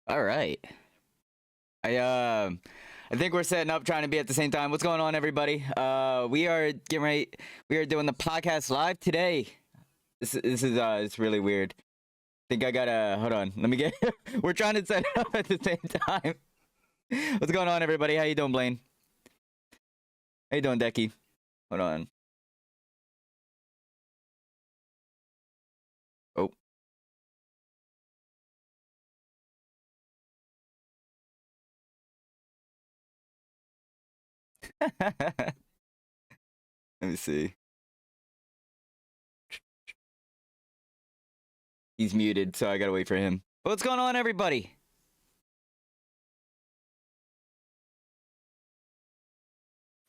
All right. I think we're setting up trying to be at the same time. What's going on, everybody? We are getting ready. We are doing the podcast live today. This is it's really weird. I think I gotta hold on. Let me get. We're trying to set it up at the same time. What's going on, everybody? How you doing, Blaine? How you doing, Decky? Hold on. Oh. Let me see. He's muted, so I gotta wait for him. What's going on, everybody?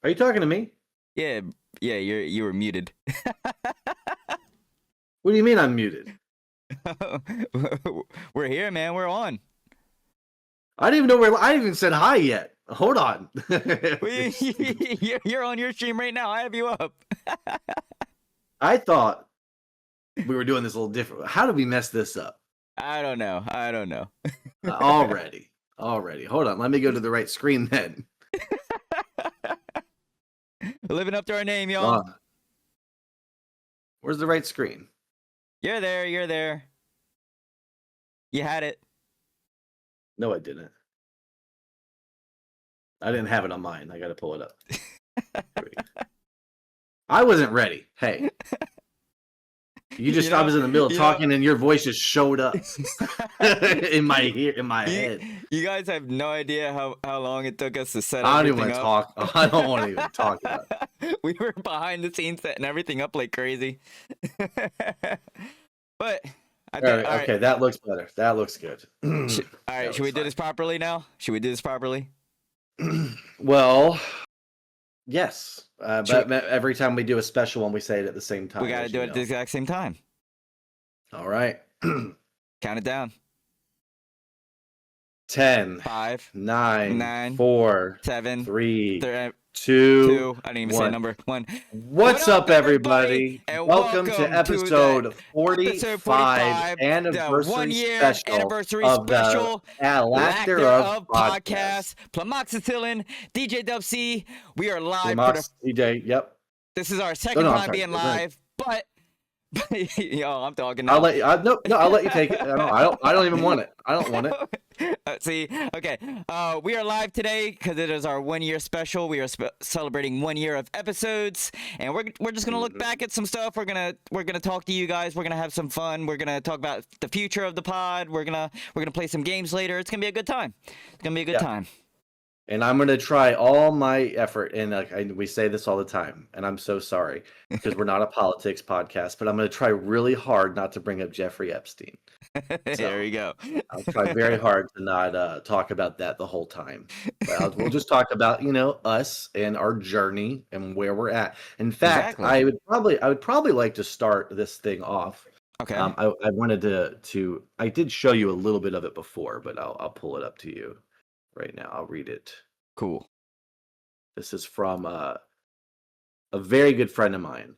Are you talking to me? Yeah, you were muted. What do you mean I'm muted? We're here, man. We're on. I didn't even know where. I haven't even said hi yet. Hold on. You're on your stream right now. I have you up. I thought we were doing this a little different. How did we mess this up? I don't know. Already. Hold on. Let me go to the right screen then. Living up to our name, y'all. Where's the right screen? You're there. You had it. No, I didn't. I didn't have it on mine. I got to pull it up. I wasn't ready. Hey. I was in the middle of talking and your voice just showed up in my head. You guys have no idea how long it took us to set I everything don't even want to talk. I don't want to even talk about it. We were behind the scenes setting everything up like crazy. But I think, all right. Okay, that looks better. That looks good. All right, should we do this properly now? Well, yes. But every time we do a special one, we say it at the same time. We got to do it at the exact same time. All right. Count it down. 10, 5, 9, 4, 7, 3, 2. I didn't even 1. say a number. 1. What's up, everybody? And welcome to episode 45 anniversary special of the Lack Thereof podcast. Flemoxicillin, DJDubC. We are live. DJ, yep. This is our second time being live, but yo, I'm talking now. I'll let you take it. I don't even want it. I don't want it. See, okay. We are live today because it is our 1 year special. We are celebrating 1 year of episodes, and we're just gonna look back at some stuff. We're gonna talk to you guys. We're gonna have some fun. We're gonna talk about the future of the pod. We're gonna play some games later. It's gonna be a good time. Time. And I'm gonna try all my effort, and we say this all the time, and I'm so sorry because we're not a politics podcast, but I'm gonna try really hard not to bring up Jeffrey Epstein. There you go. I'll try very hard to not talk about that the whole time. But we'll just talk about us and our journey and where we're at. In fact, exactly. I would probably like to start this thing off. Okay. I wanted to. I did show you a little bit of it before, but I'll pull it up to you right now. I'll read it. Cool. This is from a very good friend of mine.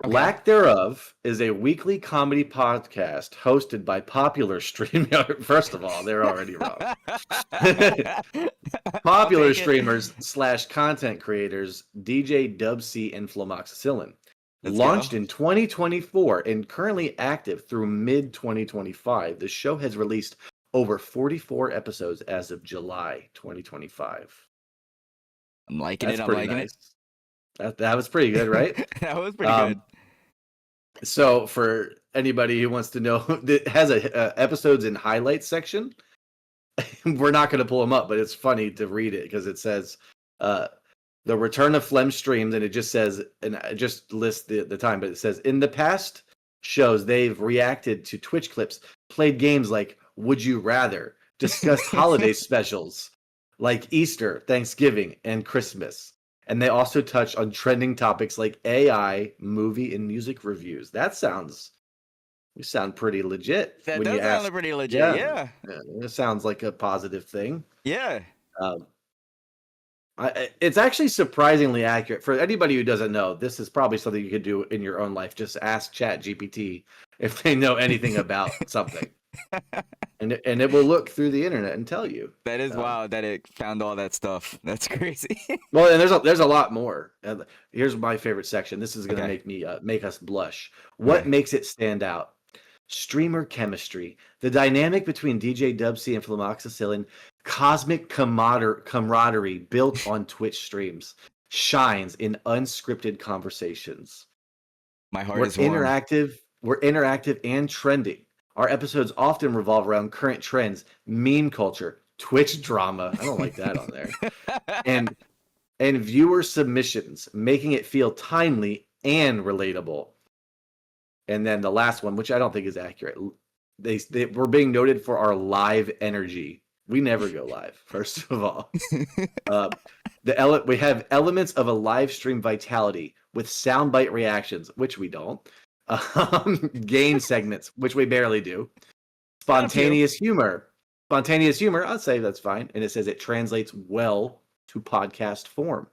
Okay. Lack Thereof is a weekly comedy podcast hosted by popular streamers. First of all, they're already wrong. Popular streamers / content creators DJDubC and Flemoxicillin. Launched in 2024 and currently active through mid-2025, the show has released over 44 episodes as of July 2025. I'm liking it. That was pretty good, right? That was pretty good. So for anybody who wants to know, it has a episodes and highlights section. We're not going to pull them up, but it's funny to read it because it says the return of Flem streams, and it just says, and I just lists the time, but it says in the past shows they've reacted to Twitch clips, played games like Would You Rather, discussed holiday specials like Easter, Thanksgiving, and Christmas. And they also touch on trending topics like AI, movie, and music reviews. You sound pretty legit. That does sound pretty legit, yeah. It sounds like a positive thing. Yeah. It's actually surprisingly accurate. For anybody who doesn't know, this is probably something you could do in your own life. Just ask ChatGPT if they know anything about something. and it will look through the internet and tell you. That is wild that it found all that stuff. That's crazy. Well, and there's a lot more. Here's my favorite section. This is going to Okay. make me make us blush. What Okay. makes it stand out? Streamer chemistry, the dynamic between DJDubC and Flemoxicillin, cosmic camaraderie built on Twitch streams, shines in unscripted conversations. My heart We're is warm. interactive and trending. Our episodes often revolve around current trends, meme culture, Twitch drama. I don't like that on there. And viewer submissions, making it feel timely and relatable. And then the last one, which I don't think is accurate, we're being noted for our live energy. We never go live, first of all. We have elements of a live stream vitality with soundbite reactions, which we don't. Game segments, which we barely do. Spontaneous humor. I'd say that's fine. And it says it translates well to podcast form.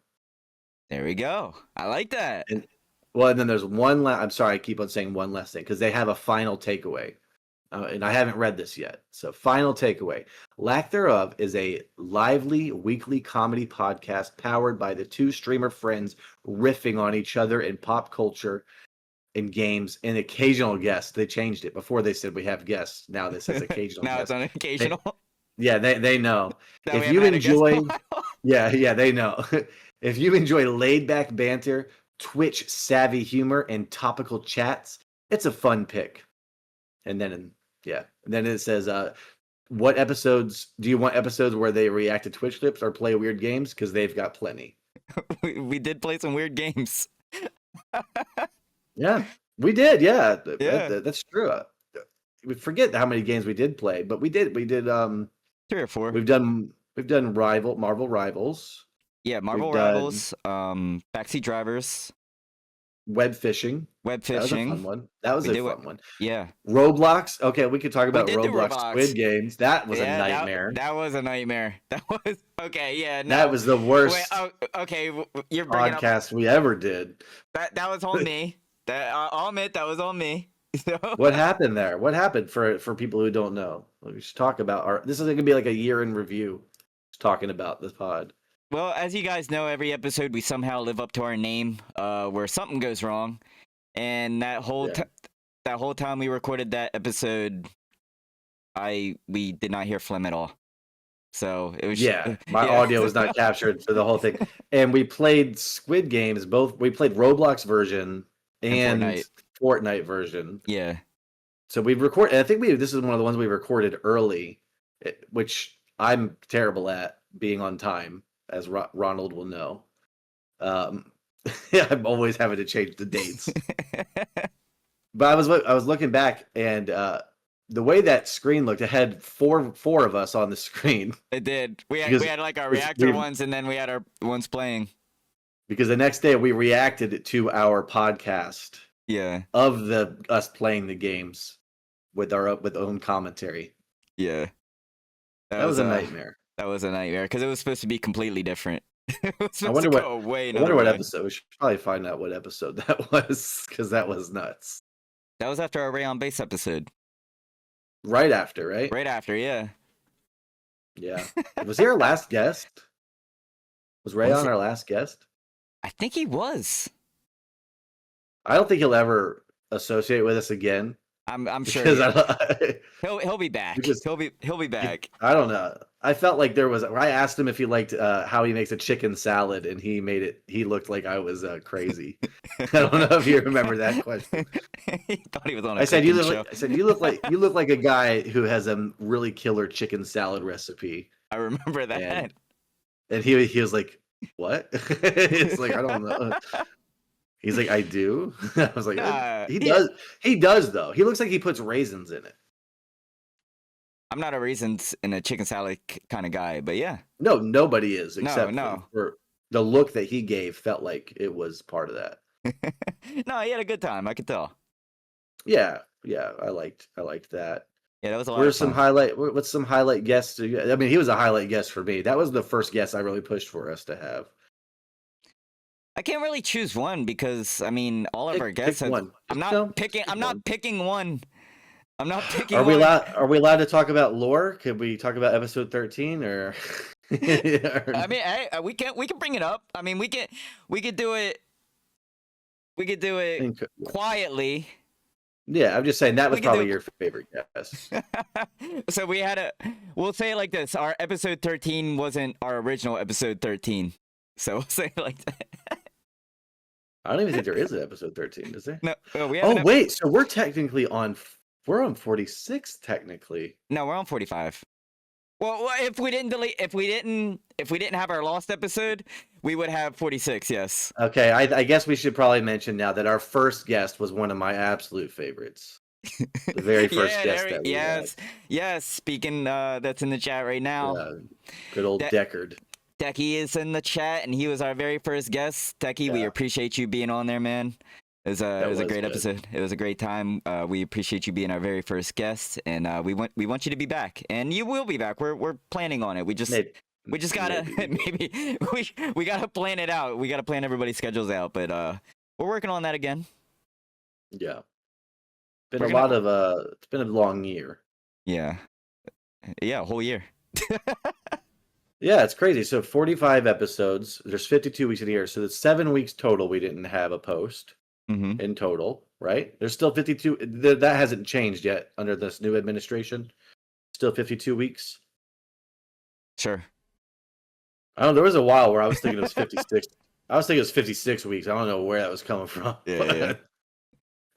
There we go. I like that. And then there's I'm sorry, I keep on saying one last thing because they have a final takeaway. And I haven't read this yet. So, final takeaway. Lack Thereof is a lively weekly comedy podcast powered by the two streamer friends riffing on each other in pop culture and games and occasional guests. They changed it. Before they said we have guests. Now this says occasional Now guests. it's on occasional. They know. That If we you haven't had a guest enjoy, in a while. yeah, they know. If you enjoy laid back banter, Twitch savvy humor, and topical chats, it's a fun pick. And then it says, what episodes do you want? Episodes where they react to Twitch clips or play weird games? Because they've got plenty. We did play some weird games. Yeah, we did. Yeah, Yeah. that's true. We forget how many games we did play, but we did. 3 or 4. We've done Marvel Rivals. Yeah, Marvel we've done Rivals, Backseat Drivers, web fishing. Web That was a Fishing. fun one. That was We a did fun one. Yeah. Roblox. Okay, we could talk about did do Roblox Roblox. Squid Games. That was a Yeah, nightmare. That was a nightmare. That was okay. Yeah, no. That was the worst Wait, okay, you're bringing up podcast we ever did. that was on me. I'll admit that was on me. So, What happened there? What happened for people who don't know? We should talk about this is going to be like a year in review. Just talking about this pod. well, as you guys know, every episode we somehow live up to our name, where something goes wrong, and that whole time we recorded that episode, we did not hear Flem at all. So it was my audio was not captured for the whole thing. And we played Squid Games. We played Roblox version and Fortnite version. Yeah. So we've recorded. I think this is one of the ones we recorded early, which I'm terrible at being on time, as Ronald will know. I'm always having to change the dates. But I was looking back, and the way that screen looked, it had four of us on the screen. It did. We had like our reactor ones, and then we had our ones playing. Because the next day we reacted to our podcast. Yeah. Of us playing the games with our own commentary. Yeah. That was a nightmare. That was a nightmare because it was supposed to be completely different. I wonder what episode. We should probably find out what episode that was because that was nuts. That was after our Rayon Base episode. Right after, right? Right after, yeah. Yeah. Was he our last guest? Was Rayon our last guest? I think he was. I don't think he'll ever associate with us again. I'm sure he'll be back. He'll be back. I don't know. I felt like I asked him if he liked how he makes a chicken salad, and he looked like I was crazy. I don't know if you remember that question. He thought he was on I said you look like a guy who has a really killer chicken salad recipe. I remember that. And he was like, "What?" It's like, I don't know. He's like, "I do." I was like, "He does. He does though. He looks like he puts raisins in it." I'm not a raisins in a chicken salad kind of guy, but yeah. No, nobody is except no. For the look that he gave felt like it was part of that. No, he had a good time. I could tell. Yeah, I liked that. Yeah, that was a lot of fun. What's some highlight guests? I mean, he was a highlight guest for me. That was the first guest I really pushed for us to have. I can't really choose one because I mean, all of our guests. Pick one. I'm not picking one. I'm not picking Are we one. allowed? Are we allowed to talk about lore? Could we talk about episode 13 or? I mean, hey, we can bring it up. I mean, we could do it. We could do it quietly. Yeah, I'm just saying that was We could probably do- your favorite guess. So we'll say it like this. Our episode 13 wasn't our original episode 13. So we'll say it like that. I don't even think there is an episode 13, is there? No, we have Oh wait, so we're technically on 46 technically. No, we're on 45. Well, if we didn't have our lost episode, we would have 46. Yes. Okay, I guess we should probably mention now that our first guest was one of my absolute favorites. The very first guest that we had. Yes. Speaking, that's in the chat right now. Good old Deckard. Decky is in the chat, and he was our very first guest. Decky, we appreciate you being on there, man. It was a great episode. It was a great time. We appreciate you being our very first guest, and we want you to be back, and you will be back. We're planning on it. We just gotta maybe we gotta plan it out. We gotta plan everybody's schedules out, but we're working on that again. Yeah, it's been a long year. Yeah, a whole year. Yeah, it's crazy. So 45 episodes. There's 52 weeks in a year, so that's 7 weeks total. We didn't have a post. In total, right? There's still 52. That hasn't changed yet under this new administration. Still 52 weeks. Sure. I don't know. There was a while where I was thinking it was 56. I was thinking it was 56 weeks. I don't know where that was coming from. Yeah.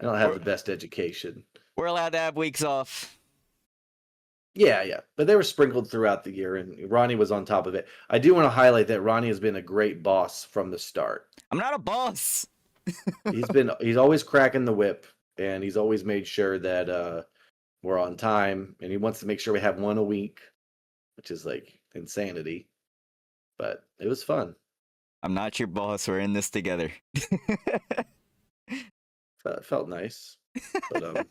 I don't have the best education. We're allowed to have weeks off. Yeah. But they were sprinkled throughout the year, and Ronnie was on top of it. I do want to highlight that Ronnie has been a great boss from the start. I'm not a boss. He's always cracking the whip, and he's always made sure that we're on time, and he wants to make sure we have one a week, which is like insanity, but it was fun. I'm not your boss. We're in this together. Felt nice, but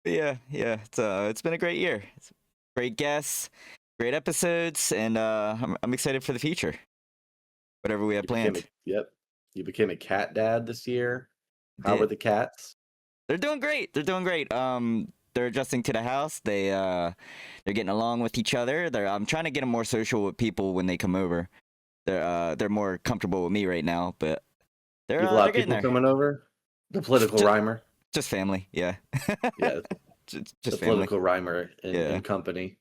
yeah. It's been a great year. It's great guests, great episodes, and I'm excited for the future. Whatever we have planned. You became a cat dad this year. How were the cats? They're doing great. They're adjusting to the house. They're getting along with each other. I'm trying to get them more social with people when they come over. They're more comfortable with me right now, but you have a lot of people coming over. The political rhymer. Just family, yeah. Yeah. just the family. Political rhymer in company.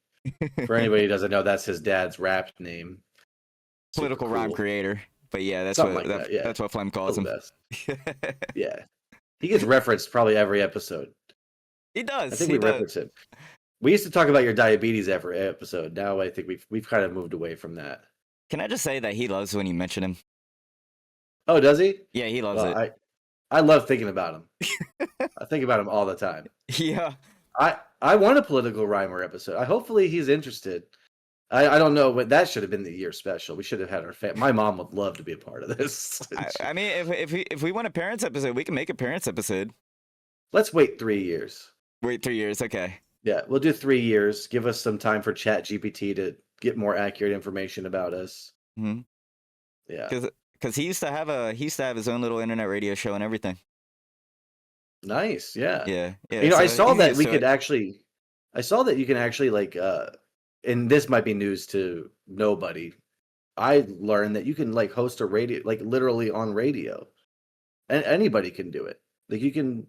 For anybody who doesn't know, that's his dad's rap name. Political rhyme creator. But yeah, that's what Flem calls him. Yeah. He gets referenced probably every episode. He does. I think we reference him. We used to talk about your diabetes every episode. Now I think we've kind of moved away from that. Can I just say that he loves when you mention him? Oh, does he? Yeah, he loves it. I love thinking about him. I think about him all the time. Yeah. I want a political rhymer episode. Hopefully he's interested. I don't know, but that should have been the year special. We should have had our my mom would love to be a part of this. I mean, if we want a parents episode, we can make a parents episode. Let's wait 3 years. Wait 3 years, okay. Yeah, we'll do 3 years. Give us some time for ChatGPT to get more accurate information about us. Mm-hmm. Yeah, because he used to have his own little internet radio show and everything. Nice, yeah. Yeah. You know, I saw that we could actually. I saw that you can actually like. And this might be news to nobody. I learned that you can like host a radio, like literally on radio, and anybody can do it. Like you can.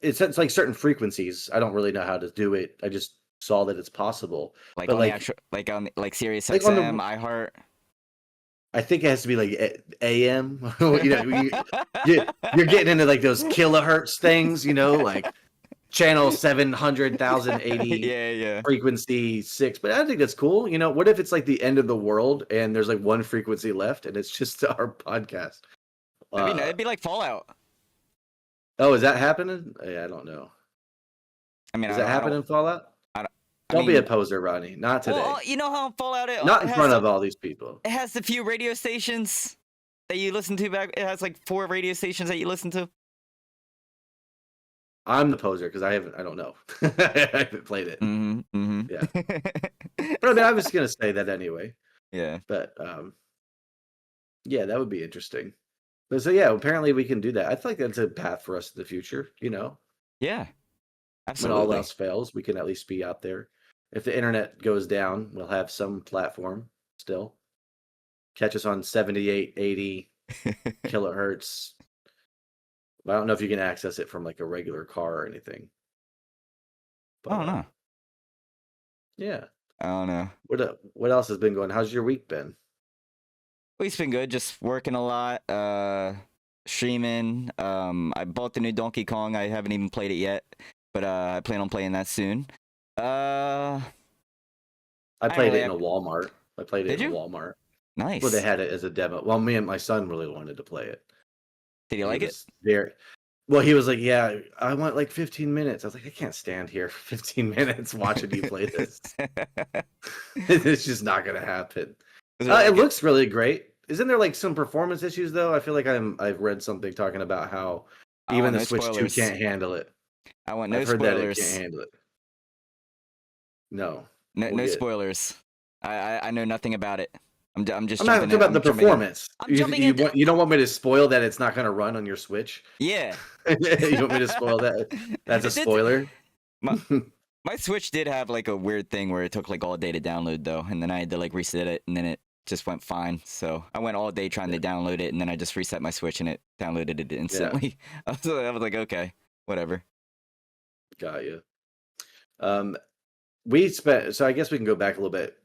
It's like certain frequencies. I don't really know how to do it. I just saw that it's possible. Like but on like, the actual, like on Sirius like XM, iHeart. I think it has to be like AM. You know, you're getting into like those kilohertz things. You know, like channel 700,080 frequency 6. But I think that's cool. You know, what if it's like the end of the world and there's like one frequency left and it's just our podcast? I mean, it'd be like Fallout. Oh, is that happening? Yeah, I don't know. I mean, does that happen in Fallout? Don't be a poser, Ronnie. Not today. Well, you know how Fallout is. Not in front of all these people. It has a few radio stations that you listen to back. It has like 4 radio stations that you listen to. I'm the poser because I don't know. I haven't played it. Yeah. But I mean, I was gonna say that anyway. Yeah. But yeah, that would be interesting. But so yeah, apparently we can do that. I feel like that's a path for us in the future. You know, Yeah, When all absolutely. else fails, we can at least be out there. If the internet goes down, we'll have some platform still. Catch us on 78, 80 kilohertz. I don't know if you can access it from like a regular car or anything. I But don't know. yeah. I don't know. What else has been going? How's your week been? Week's been good. Just working a lot. Streaming. I bought the new Donkey Kong. I haven't even played it yet, but I plan on playing that soon. I I played really it in have... a Walmart. I played it Did in a you? Walmart. Well, they Nice. had it as a demo. Well, me and my son really wanted to play it. Did you He like it? was there. Well, he was like, "Yeah, I want like 15 minutes." I was like, "I can't stand here for 15 minutes watching you play this. It's just not gonna happen." Was it It like it? looks really great. Isn't there like some performance issues though? I feel like I've read something talking about how I even want the no Switch 2 spoilers. can't handle it. I want no I've heard that it can't spoilers. handle it. No, No, we'll no get. spoilers. I know nothing about it. I'm just I'm not jumping talking in. about the I'm jumping in. performance. I'm jumping in. You don't want me to spoil that it's not going to run on your Switch? Yeah. You want me to spoil that? That's a It did. spoiler. My Switch did have like a weird thing where it took like all day to download though, and then I had to like reset it, and then it just went fine. So I went all day trying to download it, and then I just reset my Switch, and it downloaded it instantly. I was like, okay, whatever. Got you. We spent. So I guess we can go back a little bit.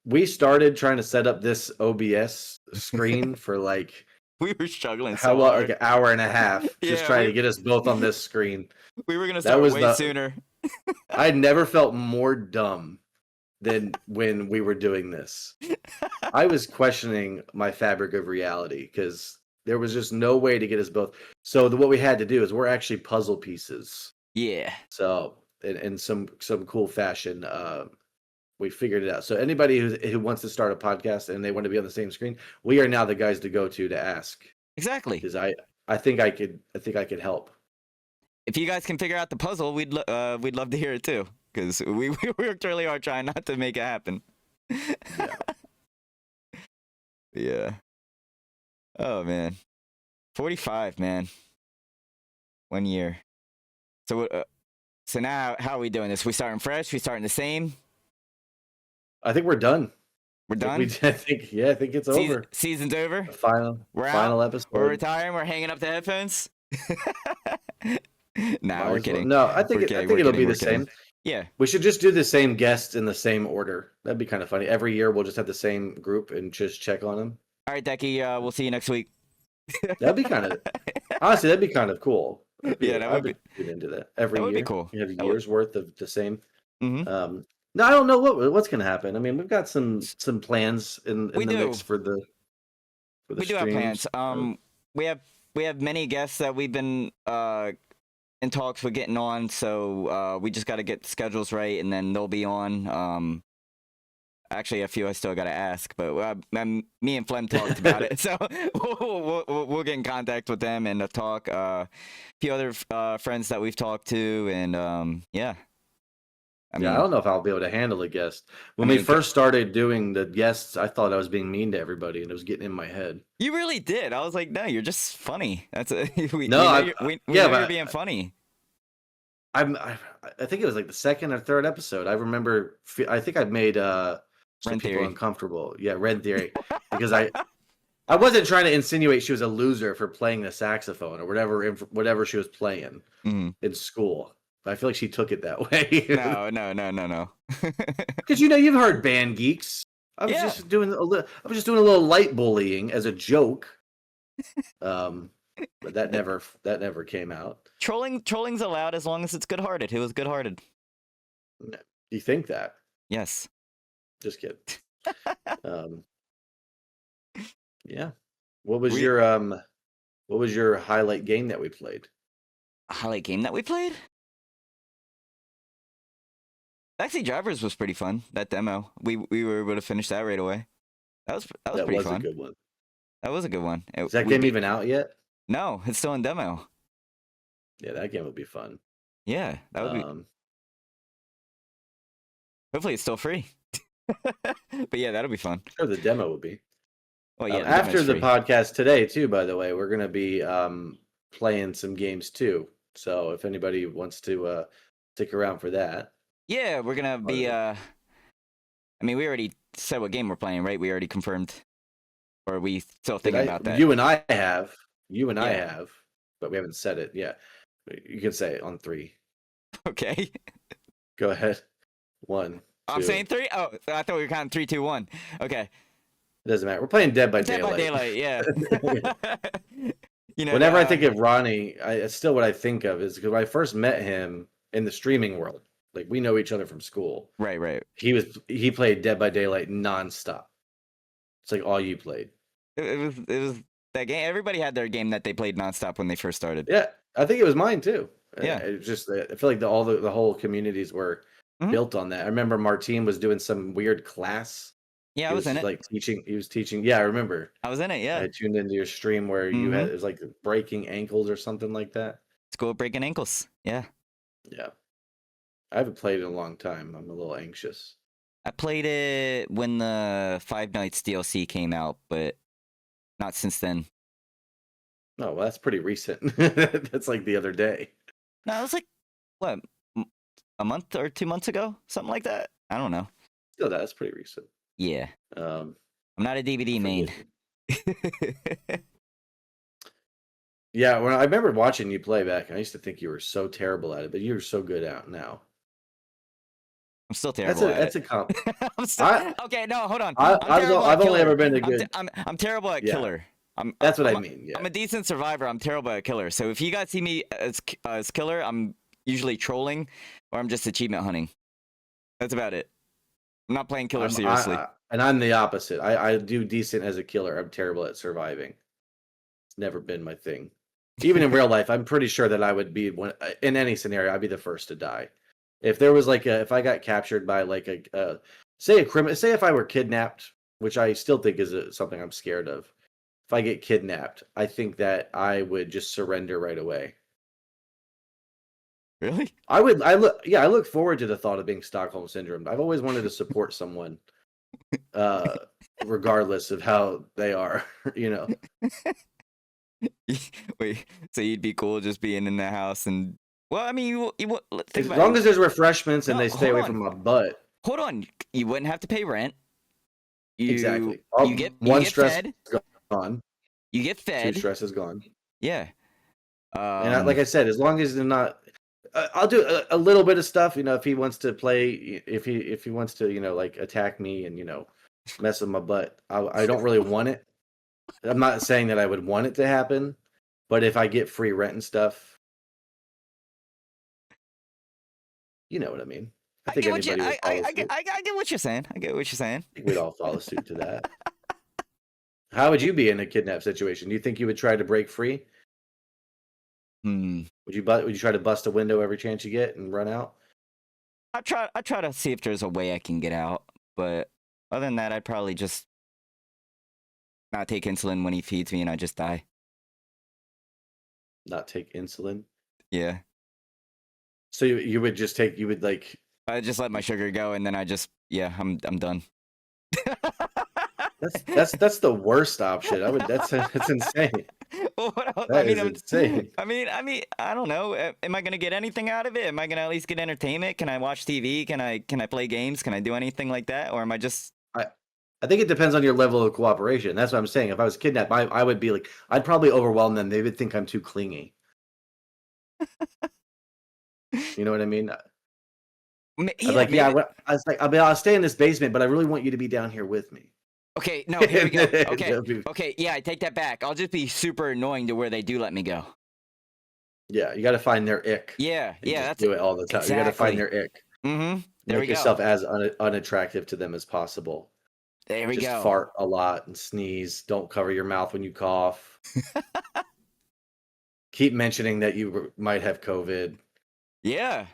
We started trying to set up this OBS screen for like We were struggling how so long? hard. Like an hour and a half, just Yeah, trying to get us both on this screen. we were gonna That start was way sooner. I never felt more dumb than when we were doing this. I was questioning my fabric of reality because there was just no way to get us both. So what we had to do is we're actually puzzle pieces. Yeah. So in some cool fashion, we figured it out. So anybody who wants to start a podcast and they want to be on the same screen, we are now the guys to go to ask. Exactly. Because I think I could help. If you guys can figure out the puzzle, we'd love to hear it too, because we worked really hard trying not to make it happen. Yeah. Yeah. Oh man, 45, man. 1 year. So now how are we doing this? We starting fresh? We starting the same? I think we're done. We're done. I think it's over. Season's over. The final out. episode. We're retiring. We're hanging up the headphones. Nah, we're kidding. No, I think it'll be the same. Yeah. We should just do the same guests in the same order. That'd be kind of funny. Every year we'll just have the same group and just check on them. All right, Decky. We'll see you next week. That'd be kind of honestly. That'd be kind of cool. That would be get into that every that year. would be cool. You have years worth of the same. Mm-hmm. No, I don't know what's gonna happen. I mean, we've got some plans in the mix for the we do have plans. We have many guests that we've been in talks with getting on, so we just got to get schedules right, and then they'll be on. Actually, a few I still got to ask, but me and Flem talked about it, so we'll get in contact with them and talk. A few other friends that we've talked to, and yeah. I don't know if I'll be able to handle a guest. When we first started doing the guests, I thought I was being mean to everybody, and it was getting in my head. You really did. I was like, no, you're just funny. That's we know you're being funny. I think it was like the second or third episode. I remember. I think I made some people uncomfortable. Yeah, Red Theory, because I wasn't trying to insinuate she was a loser for playing the saxophone or whatever she was playing in school. I feel like she took it that way. No. Because you've heard band geeks. I was just doing a little light bullying as a joke. But that never came out. Trolling's allowed as long as it's good-hearted. It was good-hearted. You think that? Yes. Just kidding. Yeah. What was your highlight game that we played? Highlight game that we played? Taxi Drivers was pretty fun. That demo, we were able to finish that right away. That was pretty fun. That was a good one. That was a good one. Is that game even out yet? No, it's still in demo. Yeah, that game would be fun. Yeah, that would be. Hopefully, it's still free. But yeah, that'll be fun. Sure, the demo would be. Well, yeah. After the podcast today, too. By the way, we're gonna be playing some games too. So if anybody wants to stick around for that, Yeah, we're gonna be. I mean, we already said what game we're playing, right? We already confirmed, or are we still thinking about that? You and I have, Yeah. but we haven't said it. Yeah, you can say it on 3. Okay. Go ahead. 1, 2. I'm saying 3. Oh, I thought we were counting 3, 2, 1. Okay. It doesn't matter. We're playing Dead by Dead by Daylight. Yeah. Whenever I think of Ronnie, it's still what I think of is because when I first met him in the streaming world, like we know each other from school. Right. He played Dead by Daylight nonstop. It's like all you played. It was that game. Everybody had their game that they played nonstop when they first started. Yeah, I think it was mine too. Yeah. It's just I feel like the whole communities were built on that. I remember Martine was doing some weird class. Yeah, I was in it. Like teaching. He was teaching. Yeah, I remember. I was in it. Yeah. I tuned into your stream where you had it was like breaking ankles or something like that. School breaking ankles. Yeah. Yeah. I haven't played in a long time. I'm a little anxious. I played it when the Five Nights DLC came out, but not since then. Oh, well, that's pretty recent. That's like the other day. No, it was like, what, a month or 2 months ago? Something like that? I don't know. Still, that's pretty recent. Yeah. I'm not a DVD main. Yeah, when I remember watching you play back, I used to think you were so terrible at it, but you're so good at it now. I'm still terrible at that's it. a comp. Okay, no, hold on. I've only ever been a good. I'm terrible at killer. That's what I mean. Yeah. I'm a decent survivor. I'm terrible at killer. So if you guys see me as killer, I'm usually trolling or I'm just achievement hunting. That's about it. I'm not playing killer seriously. And I'm the opposite. I do decent as a killer. I'm terrible at surviving. It's never been my thing. Even in real life, I'm pretty sure that I would be in any scenario, I'd be the first to die. If there was like if I got captured by like say if I were kidnapped, which I still think is something I'm scared of. If I get kidnapped, I think that I would just surrender right away. Really? I look forward to the thought of being Stockholm Syndrome. I've always wanted to support someone, regardless of how they are, you know. Wait, so you'd be cool just being in the house and well, I mean, as long as there's refreshments and they stay away from my butt. Hold on, you wouldn't have to pay rent. Exactly. You get stress fed. Gone. You get fed. 2 stress is gone. Yeah. And like I said, as long as they're not, I'll do a little bit of stuff. You know, if he wants to play, if he wants to, you know, like attack me and you know, mess with my butt. I don't really want it. I'm not saying that I would want it to happen, but if I get free rent and stuff, you know what I mean. I think anybody would follow suit. I get what you're saying. I get what you're saying. I think we'd all follow suit to that. How would you be in a kidnap situation? Do you think you would try to break free? Would you try to bust a window every chance you get and run out? I try to see if there's a way I can get out, but other than that, I'd probably just not take insulin when he feeds me and I just die. Not take insulin? Yeah. So you would just like I just let my sugar go and then I'm done. That's the worst option. That's insane. Well, That is insane. I mean, I don't know. Am I gonna get anything out of it? Am I gonna at least get entertainment? Can I watch TV? Can I play games? Can I do anything like that? Or am I just? I think it depends on your level of cooperation. That's what I'm saying. If I was kidnapped, I would be like, I'd probably overwhelm them. They would think I'm too clingy. You know what I mean? Yeah, I'll stay in this basement, but I really want you to be down here with me. Okay, no, here we go. Okay, yeah, I take that back. I'll just be super annoying to where they do let me go. Yeah, you got to find their ick. Yeah, that's do it all the time. Exactly. You got to find their ick. Mm-hmm. Make yourself as unattractive to them as possible. There we go. Just fart a lot and sneeze. Don't cover your mouth when you cough. Keep mentioning that you might have COVID. Yeah.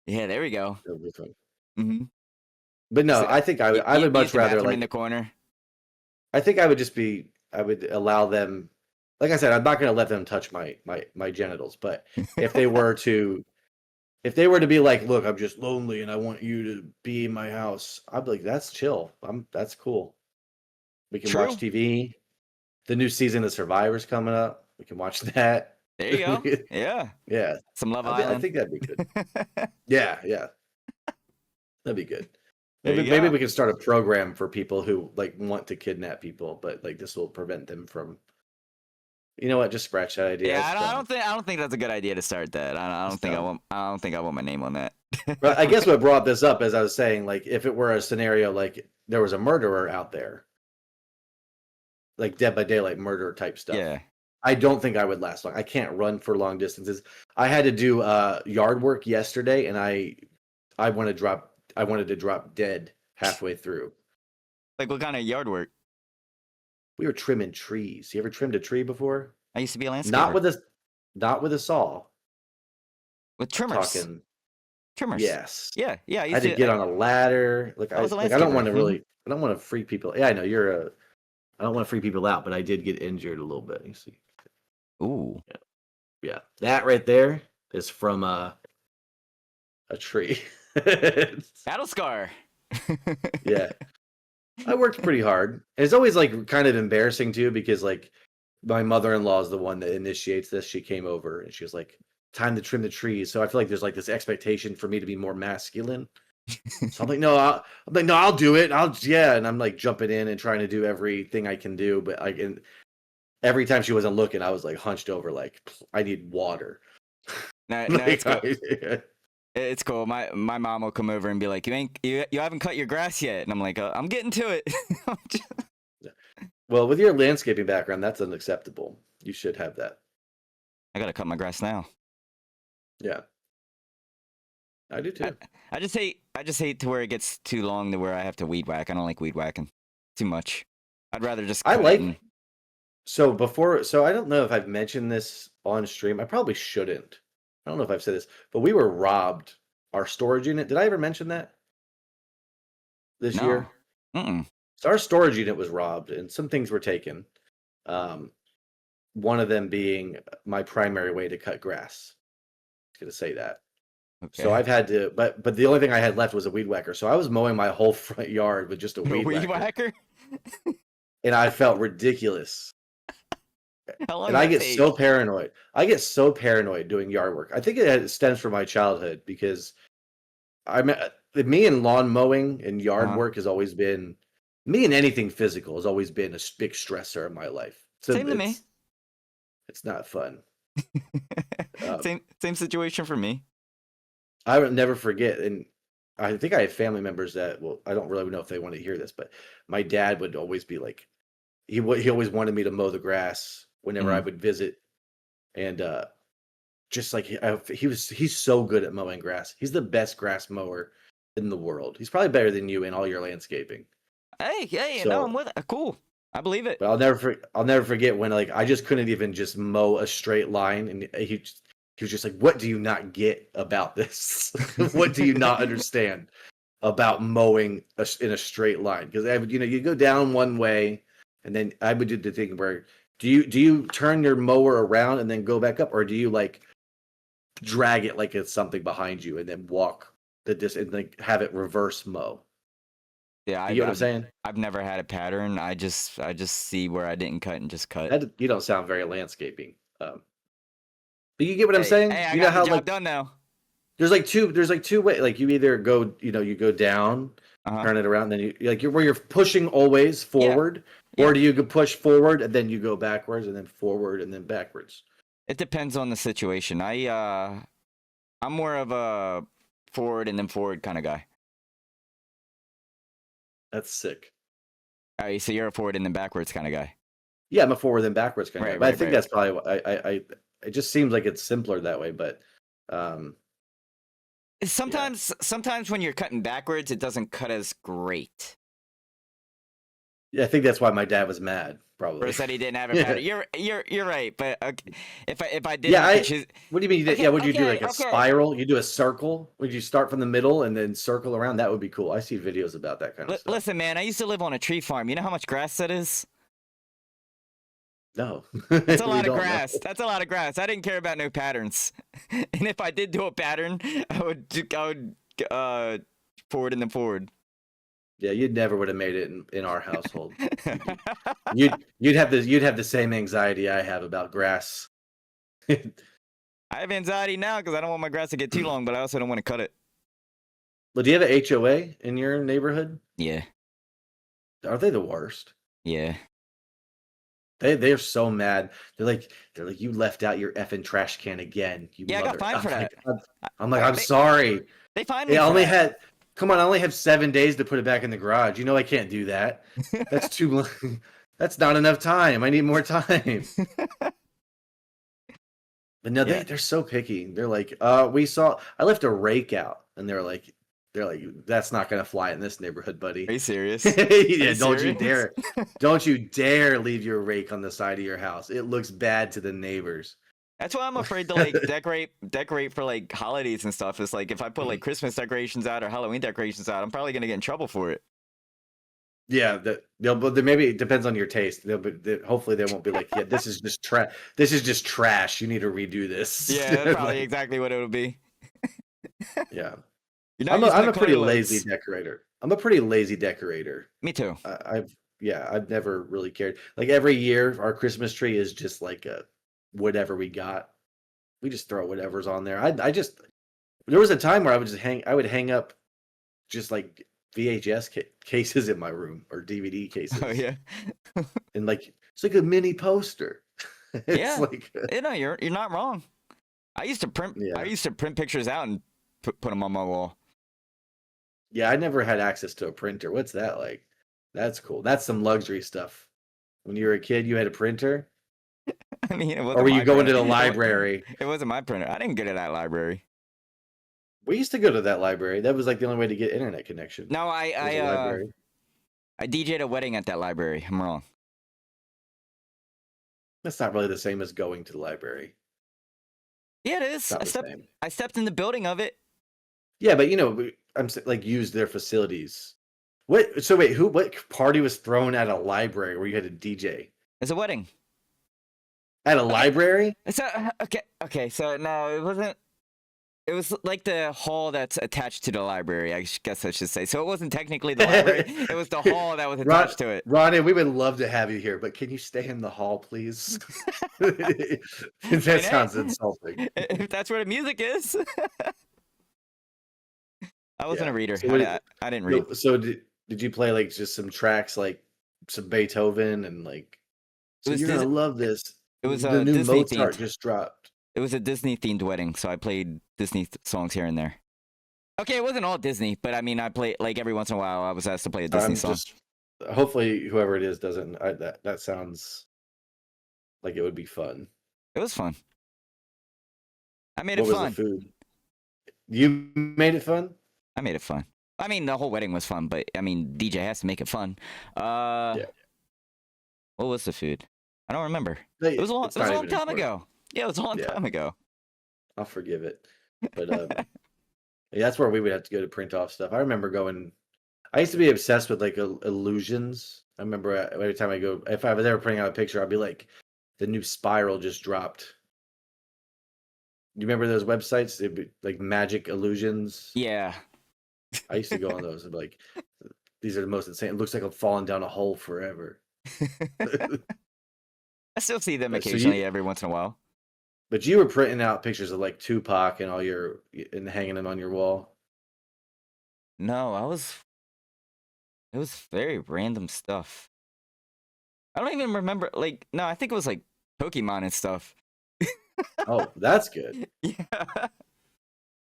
Yeah, there we go. It'll be fun. Mm-hmm. But no, I think I would much rather like in the corner. I think I would allow them. Like I said, I'm not going to let them touch my genitals. But if they were to be like, look, I'm just lonely and I want you to be in my house, I'd be like, that's chill. That's cool. We can watch TV. The new season of Survivor's coming up. We can watch that. There you go. Yeah. Yeah, Some Love I Island. think that'd be good. Yeah, yeah, that'd be good. There you Maybe go. we can start a program for people who like want to kidnap people, but like this will prevent them from. You know what? Just scratch that idea. Yeah, It's dumb. I don't think that's a good idea to start that. I It's don't think dumb. I don't think I want my name on that. But I guess what brought this up, as I was saying, like if it were a scenario like there was a murderer out there, like Dead by Daylight murder type stuff. Yeah. I don't think I would last long. I can't run for long distances. I had to do yard work yesterday, and I wanted to drop dead halfway through. Like what kind of yard work? We were trimming trees. You ever trimmed a tree before? I used to be a landscaper. Not with a saw. With trimmers. Talking. Trimmers. Yes. Yeah. Yeah. I had to get on a ladder. Like I don't want to really. I don't want to freak people. Yeah, I know I don't want to freak people out, but I did get injured a little bit. You see. Ooh. Yeah. That right there is from a tree. Battle scar. Yeah. I worked pretty hard. It's always like kind of embarrassing too, because like my mother-in-law is the one that initiates this. She came over and she was like, "Time to trim the trees." So I feel like there's like this expectation for me to be more masculine. So I'm like, no, I'll do it. And I'm like jumping in and trying to do everything I can do, but and every time she wasn't looking, I was like hunched over, like I need water. No, Like, it's cool. It's cool. My mom will come over and be like, you haven't cut your grass yet," and I'm like, "I'm getting to it." Well, with your landscaping background, that's unacceptable. You should have that. I gotta cut my grass now. Yeah, I do too. I just hate to where it gets too long to where I have to weed whack. I don't like weed whacking too much. I'd rather just. I cut like. it and- So I don't know if I've mentioned this on stream. I probably shouldn't. I don't know if I've said this, but we were robbed our storage unit. Did I ever mention that this No. year? Mm-mm. So our storage unit was robbed, and some things were taken. One of them being my primary way to cut grass. I was gonna say that. Okay. So I've had to, but the only thing I had left was a weed whacker. So I was mowing my whole front yard with just a weed whacker, and I felt ridiculous. How long And did I that get take? so paranoid. I get so paranoid doing yard work. I think it stems from my childhood because me and lawn mowing and yard work has always been me, and anything physical has always been a big stressor in my life. So Same to me. It's not fun. Same situation for me. I would never forget, and I think I have family members that, well, I don't really know if they want to hear this, but my dad would always be like, he always wanted me to mow the grass whenever I would visit, and just like he's so good at mowing grass. He's the best grass mower in the world. He's probably better than you in all your landscaping. Hey, So- no, I'm with it. Cool. I believe it. But I'll never forget when like I just couldn't even just mow a straight line, and he was just like, "What do you not get about this? What do you not understand about mowing in a straight line?" Because you go down one way, and then I would do the thing where do you turn your mower around and then go back up, or do you like drag it like it's something behind you and then walk the distance and like have it reverse mow? Yeah, You get what I'm saying? I've never had a pattern. I just see where I didn't cut and just cut. You don't sound very landscaping. But you get what I'm saying? Hey, I you got know how the job like done now. there's like two ways. Like you either go, you go down, turn it around, then you're pushing always forward, or do you push forward and then you go backwards and then forward and then backwards? It depends on the situation. I'm more of a forward and then forward kind of guy. That's sick. All right, so you're a forward and then backwards kind of guy. Yeah, I'm a forward and backwards kind of guy. But I think right. that's probably what it just seems like it's simpler that way, but Sometimes when you're cutting backwards, it doesn't cut as great. yeah, I think that's why my dad was mad. Probably. Or said he didn't have a pattern. You're right, but okay, if I did, what do you mean? Would you do like a spiral? You do a circle? Would you start from the middle and then circle around? That would be cool. I see videos about that kind of stuff. Listen, man, I used to live on a tree farm. You know how much grass that is? No, that's a lot of grass. That's a lot of grass. I didn't care about no patterns, and if I did do a pattern, I would forward and then forward. Yeah, you never would have made it in our household. You'd have the same anxiety I have about grass. I have anxiety now because I don't want my grass to get too long, but I also don't want to cut it. Well, do you have an HOA in your neighborhood? Yeah. Are they the worst? Yeah. They're so mad. They're like you left out your effing trash can again. You Yeah, I got mother. fined for that. I'm like, I'm sorry. They fined me. I for only that. had. Come on, I only have 7 days to put it back in the garage. You know I can't do that. That's too. That's not enough time. I need more time. But no, Yeah. they're so picky. They're like, we saw. I left a rake out, and they're like, that's not gonna fly in this neighborhood, buddy. Are you serious? Yeah, don't you dare. Don't you dare leave your rake on the side of your house. It looks bad to the neighbors. That's why I'm afraid to like decorate for like holidays and stuff. It's like if I put like Christmas decorations out or Halloween decorations out, I'm probably gonna get in trouble for it. Yeah, but maybe it depends on your taste. Hopefully they won't be like, yeah, this is just trash. This is just trash. You need to redo this. Yeah, that's probably Like, exactly what it would be. yeah. You're not I'm using a the pretty color lazy lights. decorator. I'm a pretty lazy decorator. Me too. I've never really cared. Like every year, our Christmas tree is just like whatever we got. We just throw whatever's on there. There was a time where I would hang up just like VHS cases in my room or DVD cases. Oh yeah. And like it's like a mini poster. It's Yeah. like You know, you're not wrong. I used to print. Yeah. I used to print pictures out and put them on my wall. yeah, I never had access to a printer. What's that like? That's cool. That's some luxury stuff. When you were a kid, you had a printer, I mean, it wasn't or were you my going to printer. the library? It wasn't my printer. I didn't go to that library. We used to go to that library. That was like the only way to get internet connection. No, was a library. I DJ'd a wedding at that library. I'm wrong. That's not really the same as going to the library. Yeah, it It's is. not the same. I stepped in the building of it. Yeah, but like use their facilities. What? So wait, what party was thrown at a library where you had a DJ? It's a wedding. At a library? So okay. So no, it wasn't. It was like the hall that's attached to the library. I guess I should say. So it wasn't technically the library. It was the hall that was attached to it. Ronnie, we would love to have you here, but can you stay in the hall, please? That sounds insulting. If that's where the music is. I wasn't Yeah. a reader. So I didn't read. So did you play like just some tracks like some Beethoven and like? So you're gonna love this. It was the new Disney Mozart themed. just dropped. It was a Disney themed wedding, so I played Disney songs here and there. Okay, it wasn't all Disney, but I mean, I played like every once in a while. I was asked to play a Disney song. Hopefully, whoever it is doesn't. That sounds like it would be fun. It was fun. I made it What fun. was the food? You made it fun? I made it fun. I mean, the whole wedding was fun, but I mean, DJ has to make it fun. Yeah. What was the food? I don't remember. It It was a long time ago. Yeah, it was a long time ago. I'll forgive it. But yeah, that's where we would have to go to print off stuff. I remember going. I used to be obsessed with like illusions. I remember every time I go, if I was ever printing out a picture, I'd be like, the new Spiral just dropped. You remember those websites? It'd be like Magic Illusions. Yeah. I used to go on those and be like, these are the most insane. It looks like I'm falling down a hole forever. I still see them So occasionally every once in a while. But you were printing out pictures of like Tupac and and hanging them on your wall. No, it was very random stuff. I don't even remember, like, no, I think it was like Pokemon and stuff. Oh, that's good. Yeah.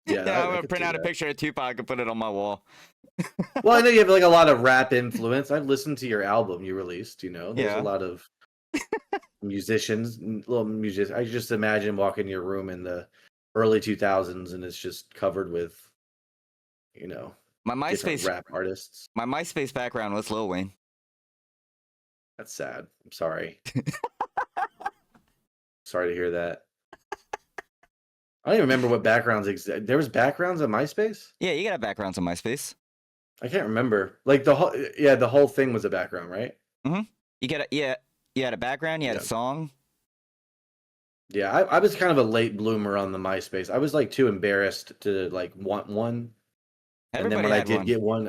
Yeah, I'm gonna print out a picture of Tupac and put it on my wall. Well, I know you have like a lot of rap influence. I've listened to your album you released. There's Yeah. a lot of little musicians. I just imagine walking in your room in the early 2000s and it's just covered with, My different MySpace rap artists. My MySpace background was Lil Wayne. That's sad. I'm sorry. Sorry to hear that. I don't even remember what backgrounds exist. There was backgrounds on MySpace? Yeah, you got backgrounds on MySpace. I can't remember. Like the whole thing was a background, right? You had a background, you had a song. Yeah, I was kind of a late bloomer on the MySpace. I was like too embarrassed to like want one. And then when I did get one,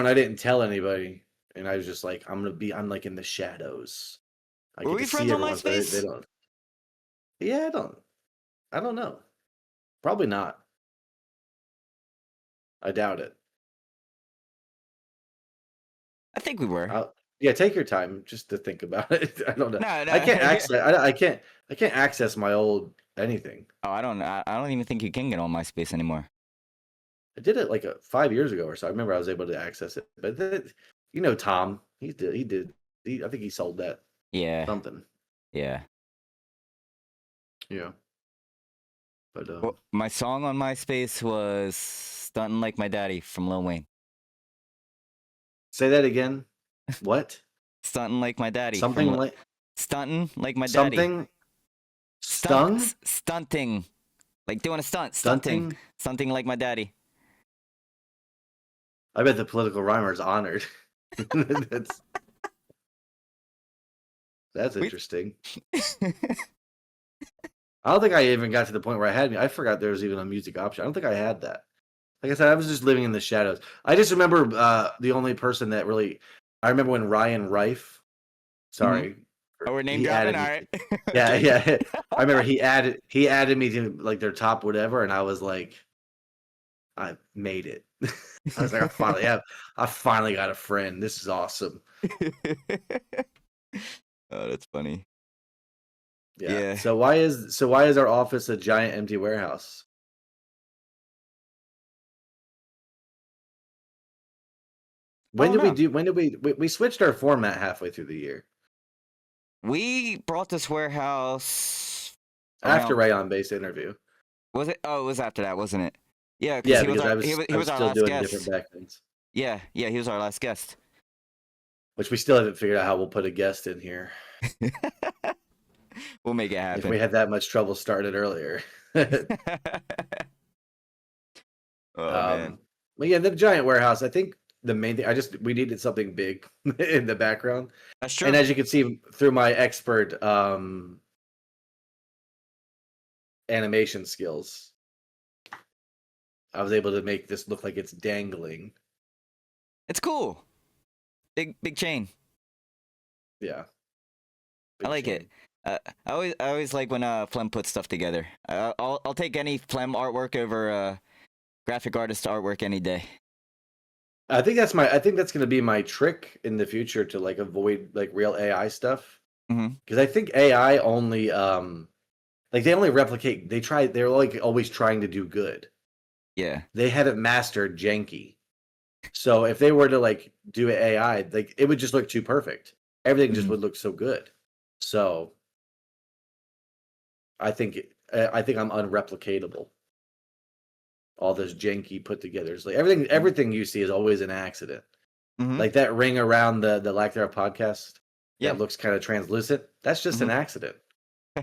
I didn't tell anybody. And I was just like, I'm like in the shadows. Were we friends on MySpace? They don't. Yeah, I don't know. Probably not. I doubt it. I think we were. Yeah, take your time just to think about it. I don't know. No, I no. can't access. I can't access my old anything. Oh, I don't even think you can get on MySpace anymore. I did it like 5 years ago or so. I remember I was able to access it, but you know, Tom, he did. I think he sold that Yeah, something. yeah. Yeah, but Well, my song on MySpace was "Stuntin' Like My Daddy" from Lil Wayne. say that again. What? "Stuntin' Like My Daddy" from Something like "Stuntin' Like My Daddy." something stung, Stunting, like doing a stunt, stunting. stunting like my daddy. I bet the political rhymer is honored. That's We- interesting. I don't think I even got to the point where I forgot there was even a music option. I don't think I had that. Like I said, I was just living in the shadows. I just remember the only person that really. I remember when Ryan Rife. Sorry. Oh, we're name he dropping. added All me right. Yeah, yeah. I remember he added me to like their top whatever, and I was like, I made it. I was like, I finally got a friend. This is awesome. Oh, that's funny. Yeah. Yeah. So why is our office a giant empty warehouse? When don't did know. when did we switched our format halfway through the year? We brought this warehouse After around. Rayon based interview. Was it? Oh, it was after that, wasn't it? Yeah, Yeah, he was because our I was our still last doing guest. different backlinks. Yeah, he was our last guest. Which we still haven't figured out how we'll put a guest in here. We'll make it happen. If we had that much trouble started earlier. Oh man. But yeah, the giant warehouse. I think the main thing we needed something big in the background. That's true. And as you can see through my expert animation skills, I was able to make this look like it's dangling. It's cool. Big chain. Yeah. I like it. I always like when Flem puts stuff together. I'll take any Flem artwork over graphic artist artwork any day. I think that's going to be my trick in the future to like avoid like real AI stuff. Because I think AI only like they only replicate. They're like always trying to do good. Yeah. They haven't mastered janky. So if they were to like do AI, like it would just look too perfect. Everything just would look so good. So I think I'm unreplicatable. All this janky put together. It's like everything you see is always an accident. Like that ring around the Lack Thereof podcast that looks kind of translucent. That's just an accident.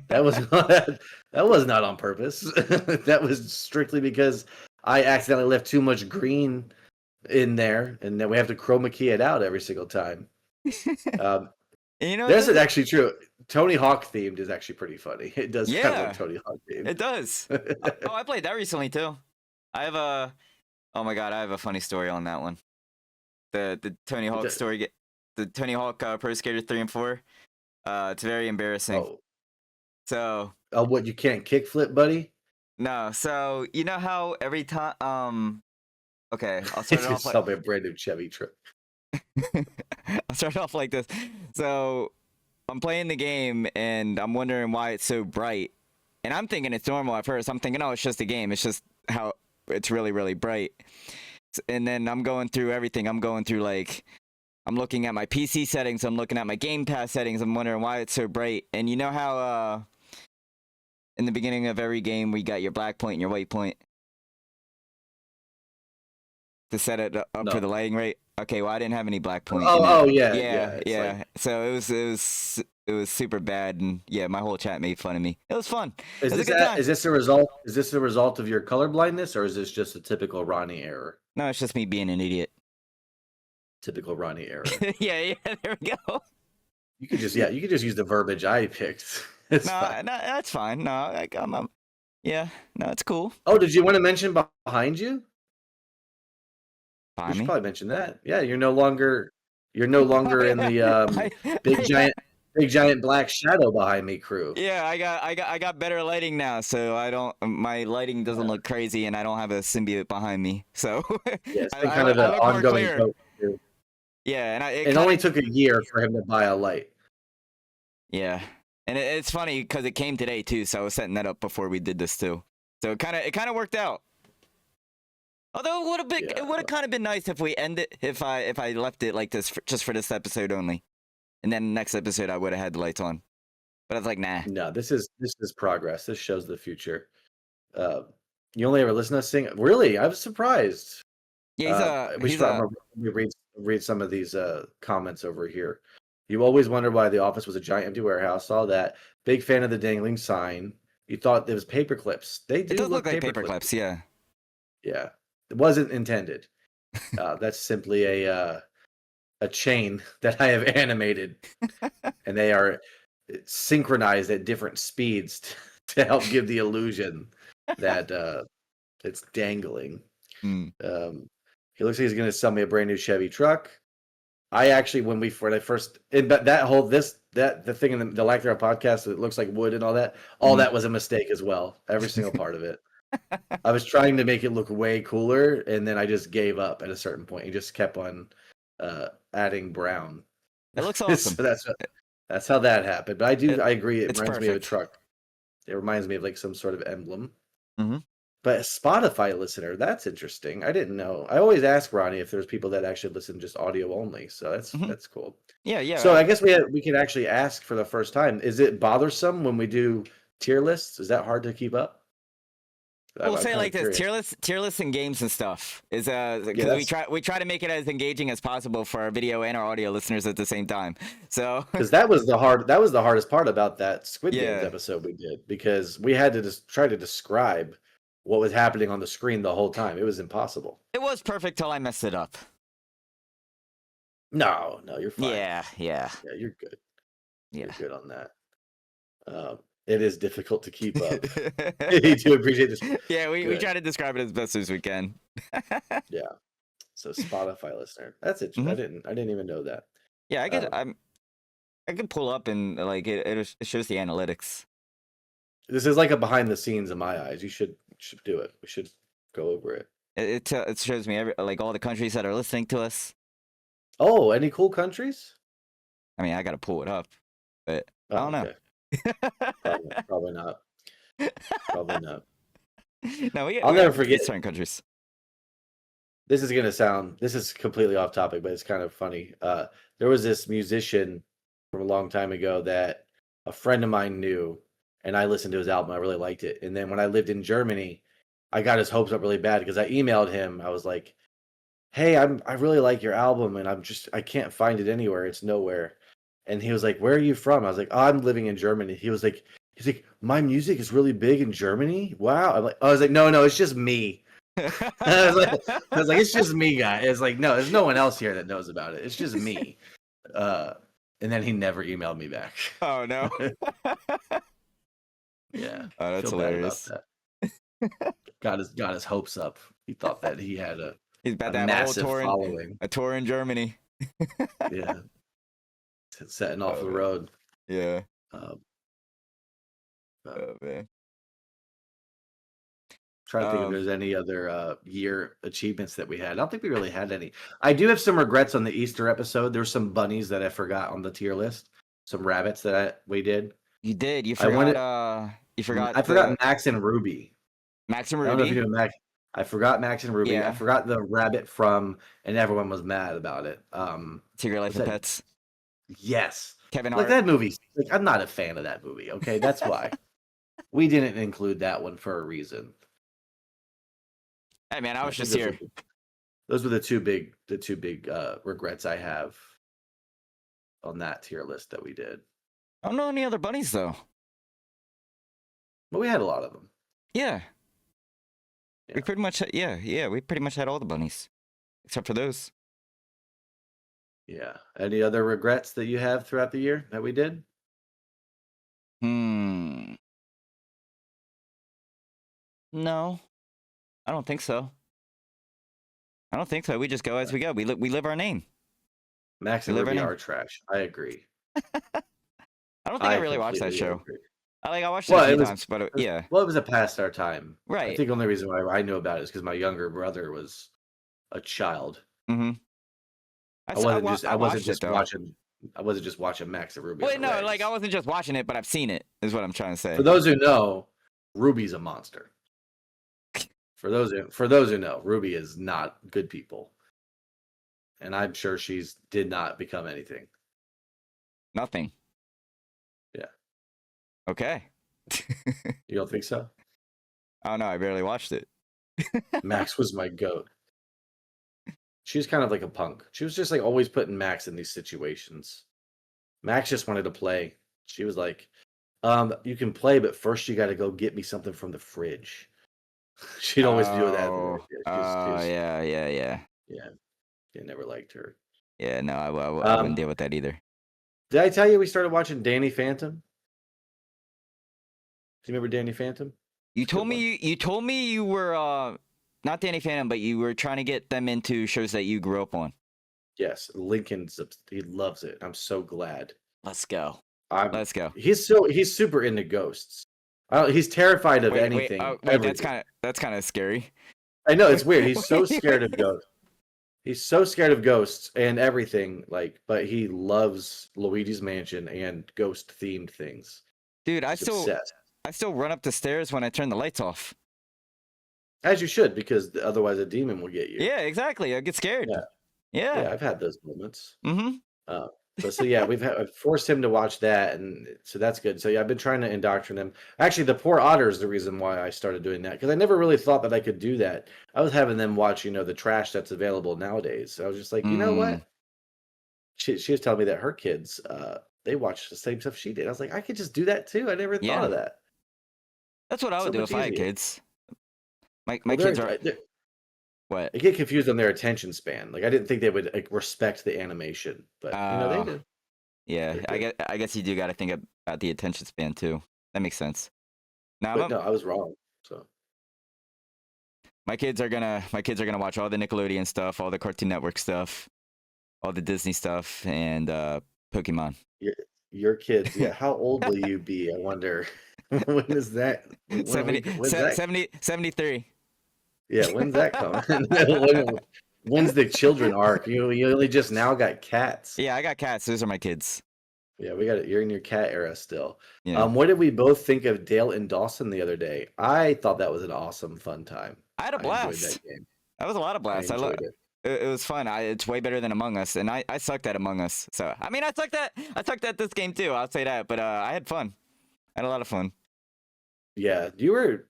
That was not on purpose. That was strictly because I accidentally left too much green in there, and then we have to chroma key it out every single time. You know, that's actually true. Tony Hawk themed is actually pretty funny. It does kind of look Tony Hawk themed. It does. Oh, I played that recently too. Oh my god, I have a funny story on that one. The Tony Hawk story, the Tony Hawk Pro Skater 3 and 4. It's very embarrassing. Oh. So. Oh, what, you can't kickflip, buddy? No. So you know how every time okay, I'll start it off like a brand new Chevy truck. I'll start off like this. So I'm playing the game and I'm wondering why it's so bright. And I'm thinking it's normal at first. I'm thinking, oh, it's just a game. It's just how it's really, really bright. And then I'm going through everything. I'm going through like, I'm looking at my PC settings. I'm looking at my Game Pass settings. I'm wondering why it's so bright. And you know how in the beginning of every game, we got your black point and your white point to set it up for the lighting rate? Okay, well, I didn't have any black point. Yeah. So it was super bad, and yeah, my whole chat made fun of me. It was fun. Is this a result? Is this a result of your color blindness, or is this just a typical Ronnie error? No, it's just me being an idiot. Typical Ronnie error. yeah, there we go. You could just use the verbiage I picked. No, that's fine. No, it's cool. Oh, did you want to mention behind you? You should Me? probably mention that. Yeah, you're no longer in the big big giant black shadow behind me, crew. Yeah, I got better lighting now, so I don't. My lighting doesn't look crazy, and I don't have a symbiote behind me, so Yeah, it's I, been I, kind of I an look more ongoing clear. joke too. Yeah, and it It kind only of took a year for him to buy a light. yeah, and it's funny because it came today too, so I was setting that up before we did this too. So it kind of worked out. Although it would have kind of been nice if we ended if I left it like this just for this episode only, and then next episode I would have had the lights on. But I was like, nah. No, this is progress. This shows the future. You only ever listen to us sing? Really? I was surprised. Yeah, We should, I'm gonna read some of these comments over here. You always wondered why the office was a giant empty warehouse. Saw that. Big fan of the dangling sign. You thought it was paper clips. They do it does look look like paper paper clips, yeah. Yeah, it wasn't intended. That's simply a chain that I have animated, and they are synchronized at different speeds to help give the illusion that it's dangling. Mm. He looks like he's going to sell me a brand new Chevy truck. I actually, when I first, but that whole the thing in the Lack Thereof podcast, it looks like wood and all that that was a mistake as well. Every single part of it. I was trying to make it look way cooler, and then I just gave up at a certain point. He just kept on adding brown. It looks awesome. So that's how that happened. But I agree. It reminds me of a perfect. truck. It reminds me of like some sort of emblem. Mm-hmm. But a Spotify listener, that's interesting. I didn't know. I always ask Ronnie if there's people that actually listen just audio only. So that's cool. Yeah. So I guess we can actually ask for the first time. Is it bothersome when we do tier lists? Is that hard to keep up? We'll say like this: tier lists and games and stuff is because we try to make it as engaging as possible for our video and our audio listeners at the same time. So because that was the hardest part about that Squid Games episode we did, because we had to just try to describe what was happening on the screen the whole time. It was impossible. It was perfect till I messed it up. No, you're fine. Yeah, you're good. Yeah, you're good on that. It is difficult to keep up. You do appreciate this. Yeah, we try to describe it as best as we can. Yeah. So Spotify listener, that's it. Mm-hmm. I didn't even know that. Yeah, I can pull up and like it shows the analytics. This is like a behind the scenes in my eyes. You should do it. We should go over it. It shows me like all the countries that are listening to us. Oh, any cool countries? I mean, I got to pull it up, but I don't know. Probably not. Probably not. No, I'll never forget certain countries. This is completely off topic, but it's kind of funny. There was this musician from a long time ago that a friend of mine knew, and I listened to his album. I really liked it. And then when I lived in Germany, I got his hopes up really bad because I emailed him. I was like, "Hey, I really like your album, and I can't find it anywhere. It's nowhere." And he was like, "Where are you from?" I was like, "Oh, I'm living in Germany." He's like, "My music is really big in Germany? Wow." I was like, "No, it's just me." I was like, "It's just me, guy." It's like, "No, there's no one else here that knows about it. It's just me." And then he never emailed me back. Oh no. Yeah. Oh, that's hilarious. Got his hopes up. He thought that he had he's about a massive following. A tour in Germany. Yeah. Setting off the road. Yeah. Oh man. Trying to think if there's any other year achievements that we had. I don't think we really had any. I do have some regrets on the Easter episode. There's some bunnies that I forgot on the tier list. Some rabbits that we did. You did. You forgot. You forgot. I forgot Max and Ruby. Max and Ruby. I don't know if you know Max. I forgot Max and Ruby. Yeah. I forgot the rabbit from, and everyone was mad about it. Secret Life of Pets. Yes. Kevin Hart. Like that movie. Like, I'm not a fan of that movie. Okay, that's why we didn't include that one for a reason. Hey man, I was just here. Those were the two big regrets I have on that tier list that we did. I don't know any other bunnies though. But we had a lot of them. Yeah. We pretty much we pretty much had all the bunnies except for those. Yeah. Any other regrets that you have throughout the year that we did? No. I don't think so. We just go as we go. We live our name. Max and Ruby are trash. I agree. I don't think I really watched that completely show. agree. I watched it a Well, few times, but yeah, well, it was a past our time. I right. think the only reason why I knew about it is because my younger brother was a child. Mm-hmm. I I wasn't watched it just though. watching Max and Ruby on Wait, the no, like I regs. wasn't just watching it, but I've seen it. Is what I'm trying to For say. those who know, Ruby's a monster. For those who know, Ruby is not good people, and I'm sure she's did not become anything. Nothing. Yeah. Okay. You don't think so? I don't know. I barely watched it. Max was my goat. She was kind of like a punk. She was just like always putting Max in these situations. Max just wanted to play. She was like, you can play, but first you got to go get me something from the fridge. She'd always do that. Oh, yeah. Yeah, I never liked her. Yeah, no, I wouldn't deal with that either. Did I tell you we started watching Danny Phantom? Do you remember Danny Phantom? You told me you were not Danny Phantom, but you were trying to get them into shows that you grew up on. Yes, he loves it. I'm so glad. Let's go. Let's go. He's super into ghosts. He's terrified of anything. Wait, that's kind of scary. I know, it's weird. He's so scared of ghosts. He's so scared of ghosts and everything, but he loves Luigi's Mansion and ghost themed things. Dude, He's obsessed. I still run up the stairs when I turn the lights off. As you should, because otherwise a demon will get you. Yeah, exactly. I get scared. Yeah. I've had those moments. Mm-hmm. So yeah, I've forced him to watch that, and so that's good. So yeah, I've been trying to indoctrinate him. Actually, the Poor Otter is the reason why I started doing that, because I never really thought that I could do that. I was having them watch, the trash that's available nowadays. So I was just like, you know what? She was telling me that her kids, they watch the same stuff she did. I was like, I could just do that too. I never thought of that. That's what I would do if I had kids. My Well, kids are. What? I get confused on their attention span. Like I didn't think they would respect the animation, but they do. Yeah, I guess you do got to think about the attention span too. That makes sense. No, I was wrong. So my kids are gonna watch all the Nickelodeon stuff, all the Cartoon Network stuff, all the Disney stuff, and Pokemon. Your kids, yeah. How old will you be? I wonder. When is that? 73. Yeah, when's that coming? When's the children arc? You only just now got cats. Yeah, I got cats. Those are my kids. Yeah, we got it. You're in your cat era still. Yeah. What did we both think of Dale and Dawson the other day? I thought that was an awesome, fun time. I had a blast. I enjoyed that game. That was a lot of blast. I loved it. It was fun. It's way better than Among Us, and I sucked at Among Us. So I mean, I sucked at this game too. I'll say that. But I had fun. I had a lot of fun. Yeah, you were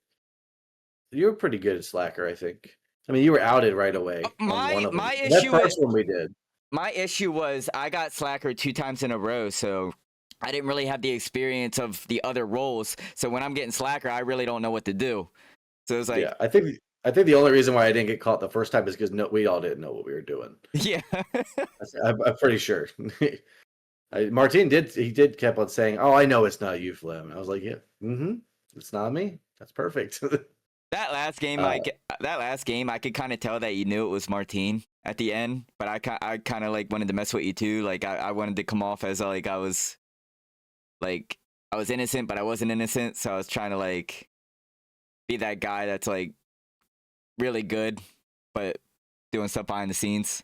pretty good at Slacker, I think. I mean, you were outed right away. My issue was one we did. My issue was I got Slacker 2 times in a row, so I didn't really have the experience of the other roles. So when I'm getting Slacker, I really don't know what to do. So it was like, yeah, I think the only reason why I didn't get caught the first time is because we all didn't know what we were doing. Yeah, I'm pretty sure. Martin did kept on saying, "Oh, I know it's not you, Flem." I was like, "Yeah, it's not me. That's perfect." That last game, I could kind of tell that you knew it was Martine at the end, but I kind of like wanted to mess with you too. Like I wanted to come off as like I was innocent, but I wasn't innocent. So I was trying to like be that guy that's like really good, but doing stuff behind the scenes.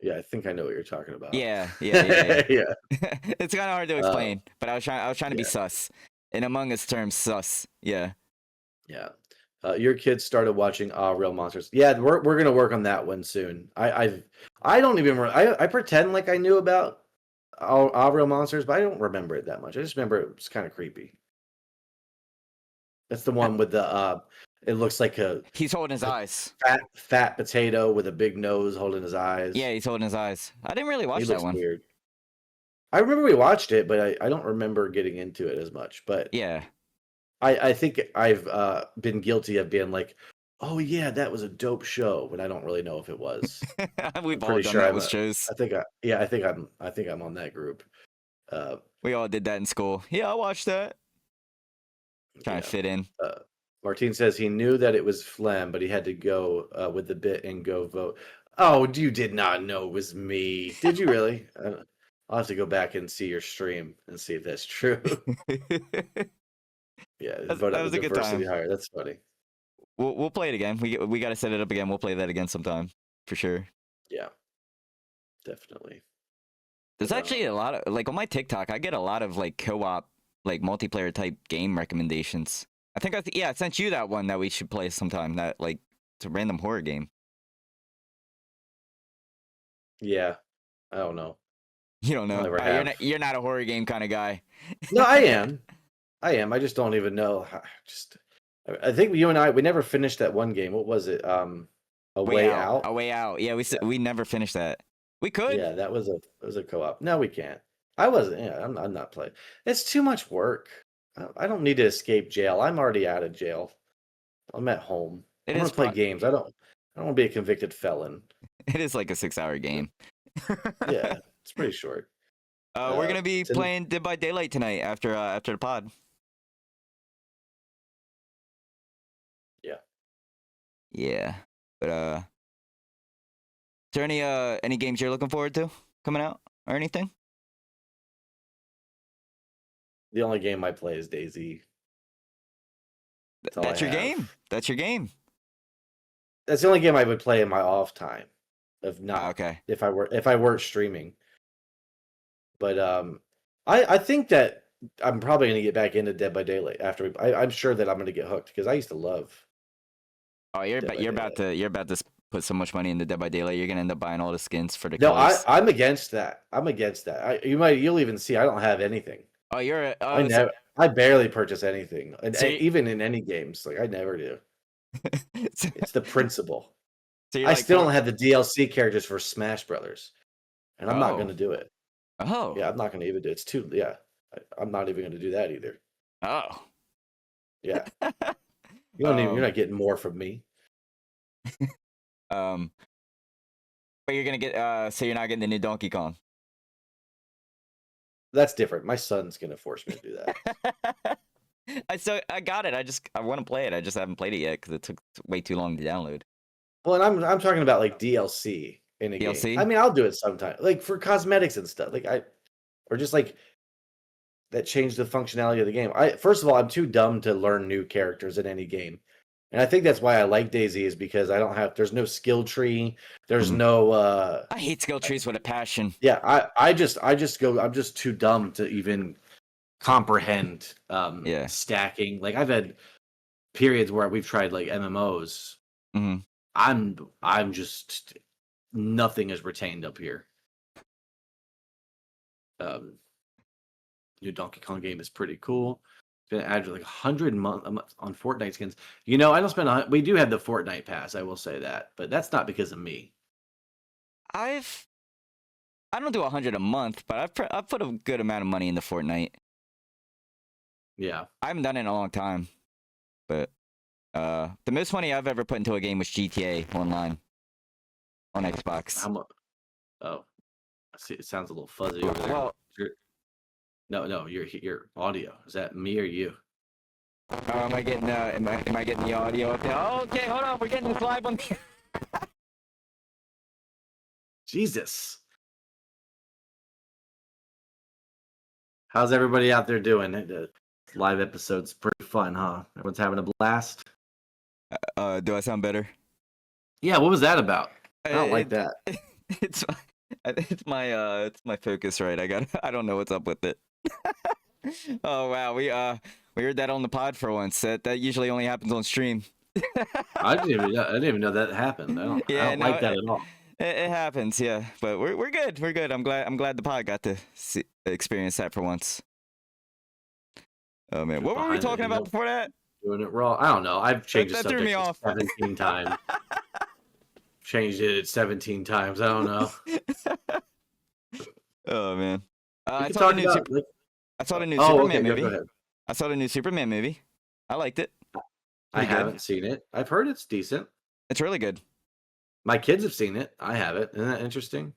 Yeah, I think I know what you're talking about. Yeah. Yeah. It's kind of hard to explain, but I was trying to be sus. In Among Us terms, sus. Yeah. Yeah. Your kids started watching Real Monsters. Yeah, we're gonna work on that one soon. I don't even I pretend like I knew about Real Monsters, but I don't remember it that much. I just remember it was kind of creepy. That's the one with the it looks like he's holding his eyes. Fat potato with a big nose holding his eyes. Yeah, he's holding his eyes. I didn't really watch that one. Weird. I remember we watched it, but I don't remember getting into it as much. But yeah. I think I've been guilty of being like, oh yeah, that was a dope show, but I don't really know if it was. We've all done that with shows. I think I'm on that group. We all did that in school. Yeah, I watched that. Trying to fit in. Martin says he knew that it was Flem, but he had to go with the bit and go vote. Oh, you did not know it was me. Did you really? I'll have to go back and see your stream and see if that's true. Yeah, vote that out was the a good diversity time. hire. That's funny. We'll play it again. We got to set it up again. We'll play that again sometime for sure. Yeah, definitely. There's But, actually a lot of like on my TikTok. I get a lot of like co-op, like multiplayer type game recommendations. I think I sent you that one that we should play sometime. That like it's a random horror game. yeah, I don't know. You don't I'll know. never have. You're not a horror game kind of guy. No, I am. I am. I just don't even know. I think you and we never finished that one game. What was it? A Way Out. A Way Out. Yeah, we never finished that. We could. Yeah, that was a co-op. No, we can't. I wasn't. Yeah, I'm not playing. It's too much work. I don't need to escape jail. I'm already out of jail. I'm at home. It I want is to play fun. games. I don't want to be a convicted felon. It is like a 6-hour game. Yeah, it's pretty short. We're gonna be playing Dead by Daylight tonight after the pod. Yeah. Yeah, but is there any games you're looking forward to coming out or anything? The only game I play is DayZ. That's your game. That's your game. That's the only game I would play in my off time. If not, okay. If I weren't streaming. But I think that I'm probably gonna get back into Dead by Daylight after I'm sure that I'm gonna get hooked because I used to love. Oh, you're about to put so much money into Dead by Daylight. You're gonna end up buying all the skins for the No, colors. I'm against that. I'm against that. You'll even see I don't have anything. Oh, you're. I barely purchase anything, and So even in any games, like I never do. It's the principle. So I still don't have the DLC characters for Smash Brothers, and I'm not going to do it. Oh. Yeah, I'm not going to even do it. It's too. Yeah, I'm not even going to do that either. Oh. Yeah. You don't even. You're not getting more from me. But you're gonna get. So you're not getting the new Donkey Kong. That's different. My son's going to force me to do that. I got it. I want to play it. I just haven't played it yet because it took way too long to download. Well, and I'm talking about like DLC in a DLC? game. I mean, I'll do it sometime, like for cosmetics and stuff. Or just like that change the functionality of the game. First of all, I'm too dumb to learn new characters in any game, and I think that's why I like DayZ is because there's no skill tree. There's no. I hate skill trees with a passion. Yeah, I'm just too dumb to even comprehend stacking. Like I've had periods where we've tried like MMOs. Mm-hmm. I'm just nothing is retained up here. New Donkey Kong game is pretty cool. It's been added like 100 month on Fortnite skins. You know, I don't spend. We do have the Fortnite pass. I will say that, but that's not because of me. I don't do 100 a month, but I've put a good amount of money into Fortnite. Yeah, I haven't done it in a long time, but the most money I've ever put into a game was GTA Online on Xbox. How much? Oh, I see. It sounds a little fuzzy over there. Well, no, your audio. Is that me or you? am I getting the audio up there? Oh, okay, hold on. We're getting this live on. Jesus. How's everybody out there doing? The live episode's pretty fun, huh? Everyone's having a blast. Do I sound better? Yeah, what was that about? I don't like that. It's my focus, right? I don't know what's up with it. Oh wow, we heard that on the pod for once. That usually only happens on stream. I didn't even know that happened. I don't like that at all. It happens, yeah. But we're good. We're good. I'm glad the pod got to experience that for once. Oh man, what were we talking about before that? Doing it raw. I don't know. I've changed the threw me subject off. 17 times. Changed it 17 times. I don't know. Oh man. I saw the new Superman movie. Go ahead. I saw the new Superman movie. I liked it. I haven't seen it. I've heard it's decent. It's really good. My kids have seen it. I haven't. Isn't that interesting?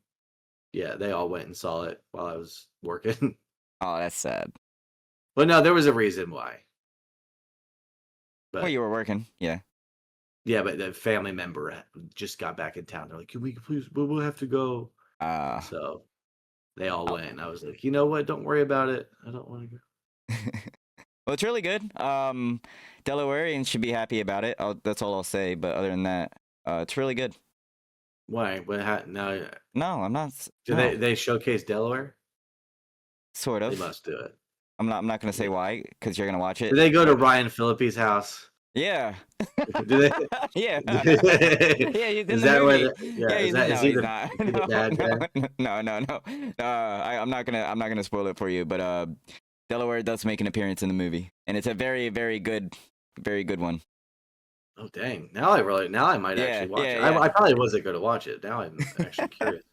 Yeah, they all went and saw it while I was working. Oh, that's sad. But no, there was a reason why. Well, you were working, yeah. Yeah, but the family member just got back in town. They're like, "Can we please? We'll have to go." So They all Oh. went. I was like, you know what? Don't worry about it. I don't want to go. Well, it's really good. Delawareans should be happy about it. That's all I'll say. But other than that, it's really good. Why? Now, No, I'm not. do No, they showcase Delaware? sort They of. must do it. I'm not gonna say Yeah. why, because you're gonna watch it. Do they go to Ryan Phillippe's house? Yeah. Do they? Yeah. Yeah, he's in Is the that movie. where? Yeah, He's is he he's the, not. is he the bad guy? No. I'm not gonna spoil it for you, but Delaware does make an appearance in the movie, and it's a very, very good one. Oh dang! Now I might actually watch it. Yeah. I probably wasn't going to watch it. Now I'm actually curious.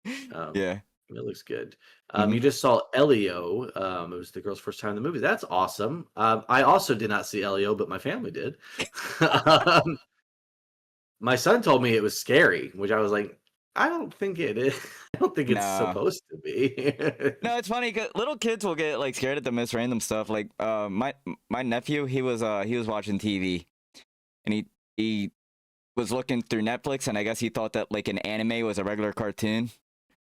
Yeah. It looks good. Mhm. You just saw Elio. It was the girl's first time in the movie. That's awesome. I also did not see Elio, but my family did. My son told me it was scary, which I was like, I don't think it is. I don't think it's No. supposed to be. No, it's funny 'cause little kids will get like scared at the most random stuff. Like my nephew, he was watching TV, and he was looking through Netflix, and I guess he thought that like an anime was a regular cartoon,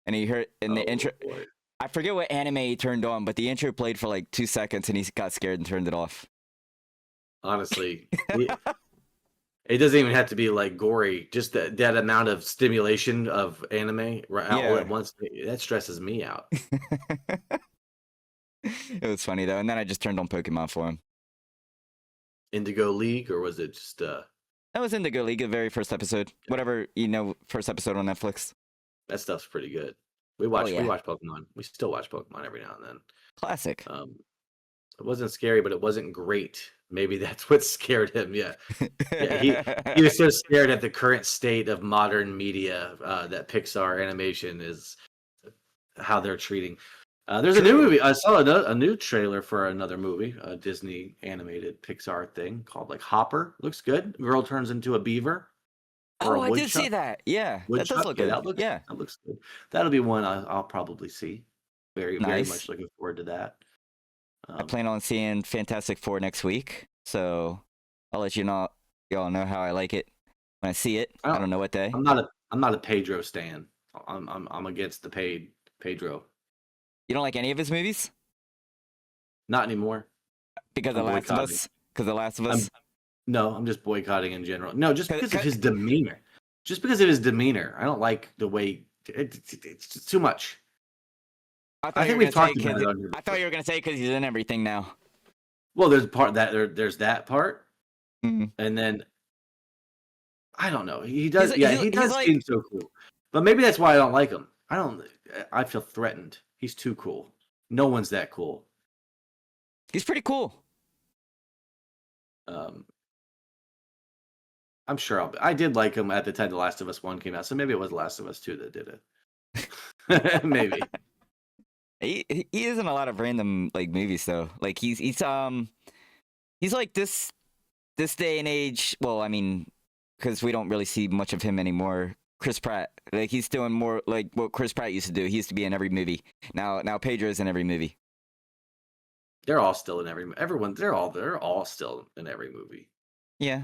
and he heard in the intro. Boy. I forget what anime he turned on, but the intro played for like 2 seconds, and he got scared and turned it off. Honestly, it doesn't even have to be like gory. Just that amount of stimulation of anime all Yeah. at once, that stresses me out. It was funny though, and then I just turned on Pokemon for him. Indigo League, or was it just That was Indigo League, the very first episode. Whatever, first episode on Netflix. that stuff's pretty good. We watch yeah. Pokemon. We still watch Pokemon every now and then. Classic. It wasn't scary, but it wasn't great. Maybe that's what scared him. Yeah, he was so scared at the current state of modern media that Pixar animation is how they're treating. There's a new movie. I saw a new trailer for another movie, a Disney animated Pixar thing called like Hopper. Looks good. Girl turns into a beaver. or Oh, a I did see woodchuck. that. Yeah, that Woodchuck. does look Yeah, good. Yeah, that looks good. That'll be one I'll probably see. Very nice. much looking forward to that. I plan on seeing Fantastic Four next week, so I'll let y'all know how I like it when I see it. I don't know what day. I'm not a Pedro stan. I'm against the Pedro. You don't like any of his movies? Not anymore. Because of Last of Us? Because of Last of Us? No, I'm just boycotting in general. No, just because of his demeanor. Just because of his demeanor. I don't like the way it's just too much. I think we've talked about it on here. I thought you were gonna say because he's in everything now. Well, there's there's that part, mm-hmm. And then I don't know. He does. He does seem so cool. But maybe that's why I don't like him. I feel threatened. He's too cool. No one's that cool. He's pretty cool. I'm sure I did like him at the time The Last of Us 1 came out, so maybe it was Last of Us 2 that did it. Maybe. He is in a lot of random like movies though. Like he's like this day and age. Well, I mean, because we don't really see much of him anymore. Chris Pratt, like he's doing more like what Chris Pratt used to do. He used to be in every movie. Now Pedro's in every movie. They're all still in they're all still in every movie. Yeah.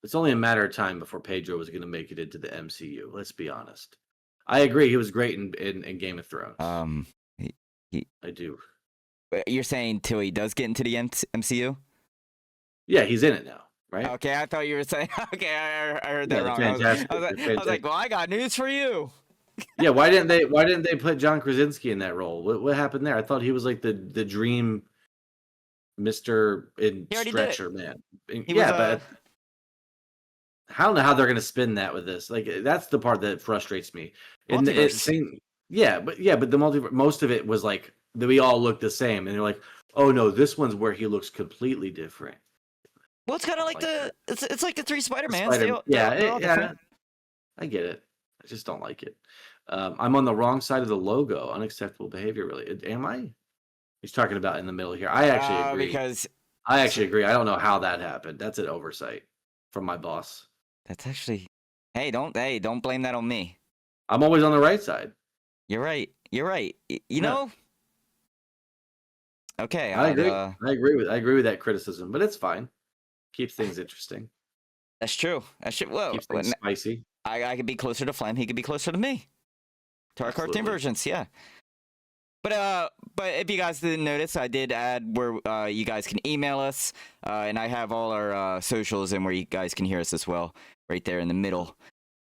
It's only a matter of time before Pedro was going to make it into the MCU. Let's be honest. I agree. He was great in Game of Thrones. I do. You're saying till he does get into the MCU? Yeah, he's in it now, right? Okay, I thought you were saying. Okay, I heard that wrong. I was like, well, I got news for you. Yeah, why didn't they put John Krasinski in that role? What happened there? I thought he was like the dream Mr. in Stretcher Man. But I don't know how they're gonna spin that with this. Like that's the part that frustrates me. But the multiverse, most of it was like we all look the same, and they're like, oh no, this one's where he looks completely different. Well, it's kind of like it's like the three Spider-Mans. I get it. I just don't like it. I'm on the wrong side of the logo. Unacceptable behavior. Really, am I? He's talking about in the middle here. I actually agree. I actually agree. I don't know how that happened. That's an oversight from my boss. That's actually. Hey, don't blame that on me. I'm always on the right side. You're right. You know. Okay, I agree. I agree with that criticism, but it's fine. Keeps things interesting. That's true. Whoa. Keeps things spicy. I could be closer to Flem. He could be closer to me. to our cartoon Absolutely. versions. Yeah. But if you guys didn't notice, I did add where you guys can email us, and I have all our socials and where you guys can hear us as well, right there in the middle.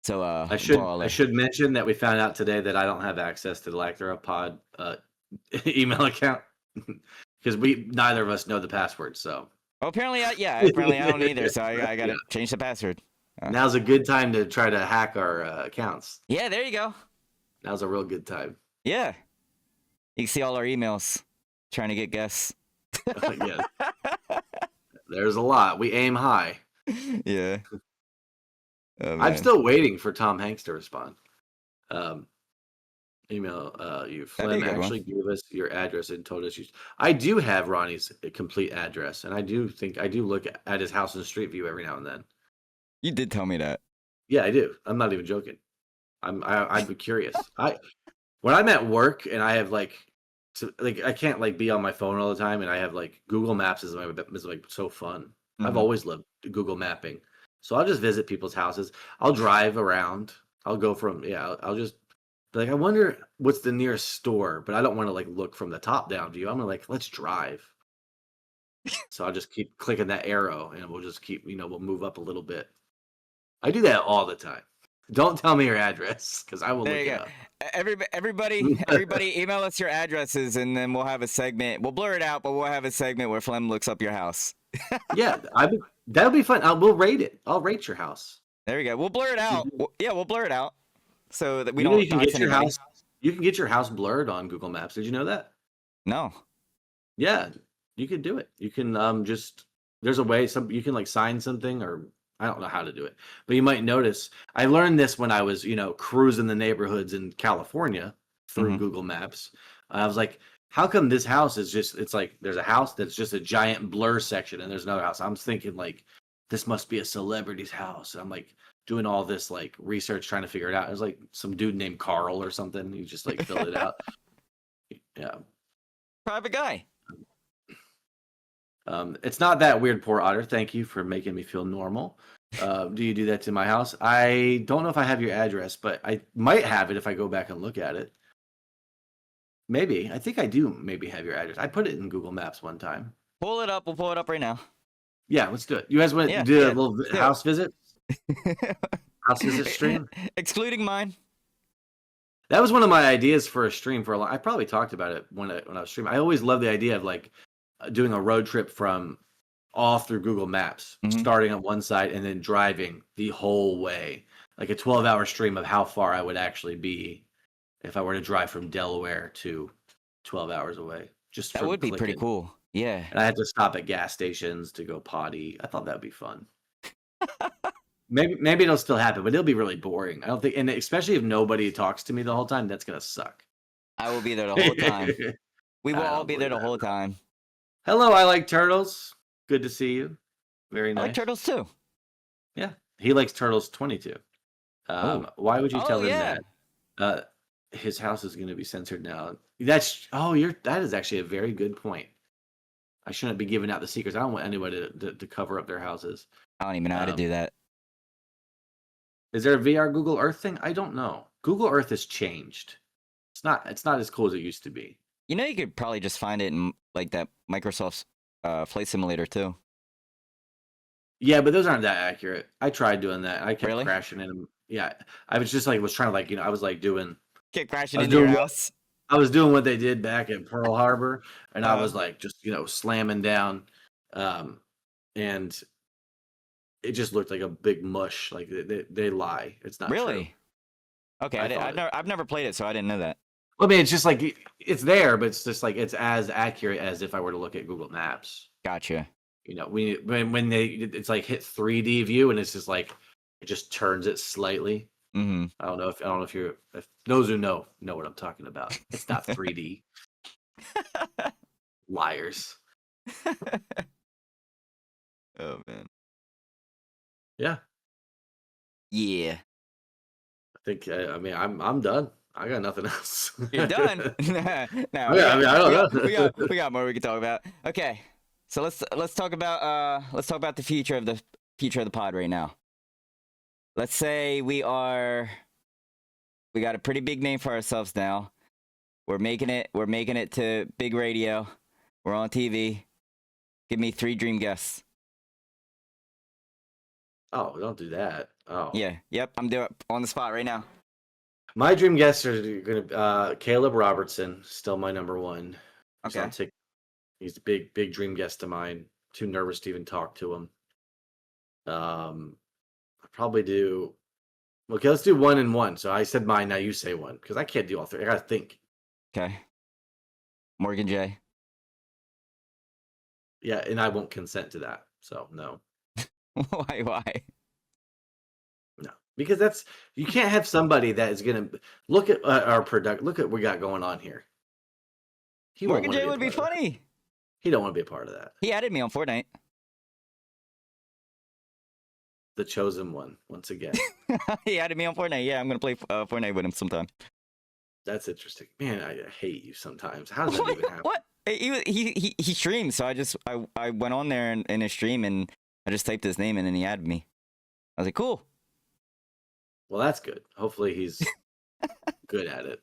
So I should mention that we found out today that I don't have access to the Lactera Pod email account because neither of us know the password. So apparently, apparently I don't either. So I gotta change the password. Now's a good time to try to hack our accounts. Yeah, there you go. Now's a real good time. Yeah, you can see all our emails. Trying to get guests. Yeah. There's a lot. We aim high. Yeah. Oh, I'm still waiting for Tom Hanks to respond. Email you. Flem actually gave us your address and told us you. I do have Ronnie's complete address, and I do look at his house in Street View every now and then. You did tell me that. Yeah, I do. I'm not even joking. I'd be curious. When I'm at work and I have I can't be on my phone all the time, and I have Google Maps is so fun. Mm-hmm. I've always loved Google Mapping, so I'll just visit people's houses. I'll drive around. I'll go from I'll just I wonder what's the nearest store, but I don't want to look from the top down view. I'm gonna let's drive. So I'll just keep clicking that arrow, and we'll just keep we'll move up a little bit. I do that all the time. Don't tell me your address because I will look it up. Everybody, email us your addresses, and then we'll have a segment. We'll blur it out, but we'll have a segment where Flem looks up your house. Yeah, that'll be fun. We'll rate it. I'll rate your house. There we go. We'll blur it out. We'll blur it out so that we don't. You can get your house. You can get your house blurred on Google Maps. Did you know that? No. Yeah, you can do it. You can there's a way you can sign something, or I don't know how to do it, but you might notice. I learned this when I was cruising the neighborhoods in California through Google Maps. I was like, how come this house is just? It's there's a house that's just a giant blur section, and there's another house. I'm thinking this must be a celebrity's house. And I'm doing all this research trying to figure it out. It was some dude named Carl or something. He just filled it out. Yeah. Private guy. It's not that weird, poor Otter. Thank you for making me feel normal. Do you do that to my house? I don't know if I have your address, but I might have it if I go back and look at it. Maybe. I think I do maybe have your address. I put it in Google Maps one time. Pull it up. We'll pull it up right now. Yeah, let's do it. You guys want to do a little house visit? House visit stream? Excluding mine. That was one of my ideas for a stream for a long. I probably talked about it when I was streaming. I always love the idea of doing a road trip from all through Google Maps, starting on one side and then driving the whole way, a 12-hour stream of how far I would actually be if I were to drive from Delaware to 12 hours away. That would be pretty cool. Yeah. And I had to stop at gas stations to go potty. I thought that'd be fun. Maybe it'll still happen, but it'll be really boring. I don't think, and especially if nobody talks to me the whole time, that's gonna suck. I will be there the whole time. We will all be there the whole time. Hello, I like turtles. Good to see you. Very nice. I like turtles too. Yeah, he likes turtles 22. Why would you tell him that? His house is going to be censored now. That is actually a very good point. I shouldn't be giving out the secrets. I don't want anybody to cover up their houses. I don't even know how to do that. Is there a VR Google Earth thing? I don't know. Google Earth has changed. It's not as cool as it used to be. You could probably just find it in that Microsoft's Flight Simulator too. Yeah, but those aren't that accurate. I tried doing that. I kept crashing in them. Yeah, I was just was trying to I was doing. Kept crashing into your house. I was doing what they did back at Pearl Harbor, and I was just slamming down, and it just looked like a big mush. They lie. It's not really true. Okay. I've never played it, so I didn't know that. Well, I mean, it's just it's there, but it's just it's as accurate as if I were to look at Google Maps. Gotcha. When it's hit 3D view, and it's just it just turns it slightly. Mm-hmm. I don't know if those who know what I'm talking about. It's not 3D. Liars. Oh man. Yeah. Yeah. I think I'm done. I got nothing else. You're done. No, I don't know. We got more we can talk about. Okay, so let's talk about the future of the pod right now. Let's say we are We got a pretty big name for ourselves now. We're making it to big radio. We're on TV. Give me 3 dream guests. Oh, don't do that. Oh. Yeah. Yep. I'm doing on the spot right now. My dream guests are gonna Caleb Robertson, still my number one. Okay. He's a big dream guest of mine. Too nervous to even talk to him. I'll probably do. Okay, let's do 1 and 1. So I said mine. Now you say one because I can't do all 3. I gotta think. Okay. Morgan J. Yeah, and I won't consent to that. So no. Why? No, because you can't have somebody that is gonna look at our product. Look at what we got going on here. Morgan J would be funny. He don't want to be a part of that. He added me on Fortnite. The chosen one, once again. He added me on Fortnite. Yeah, I'm gonna play Fortnite with him sometime. That's interesting, man. I hate you sometimes. How does that even happen? What? He streams, so I went on there in his stream and I just typed his name in and he added me. I was like, cool. Well, that's good. Hopefully he's good at it.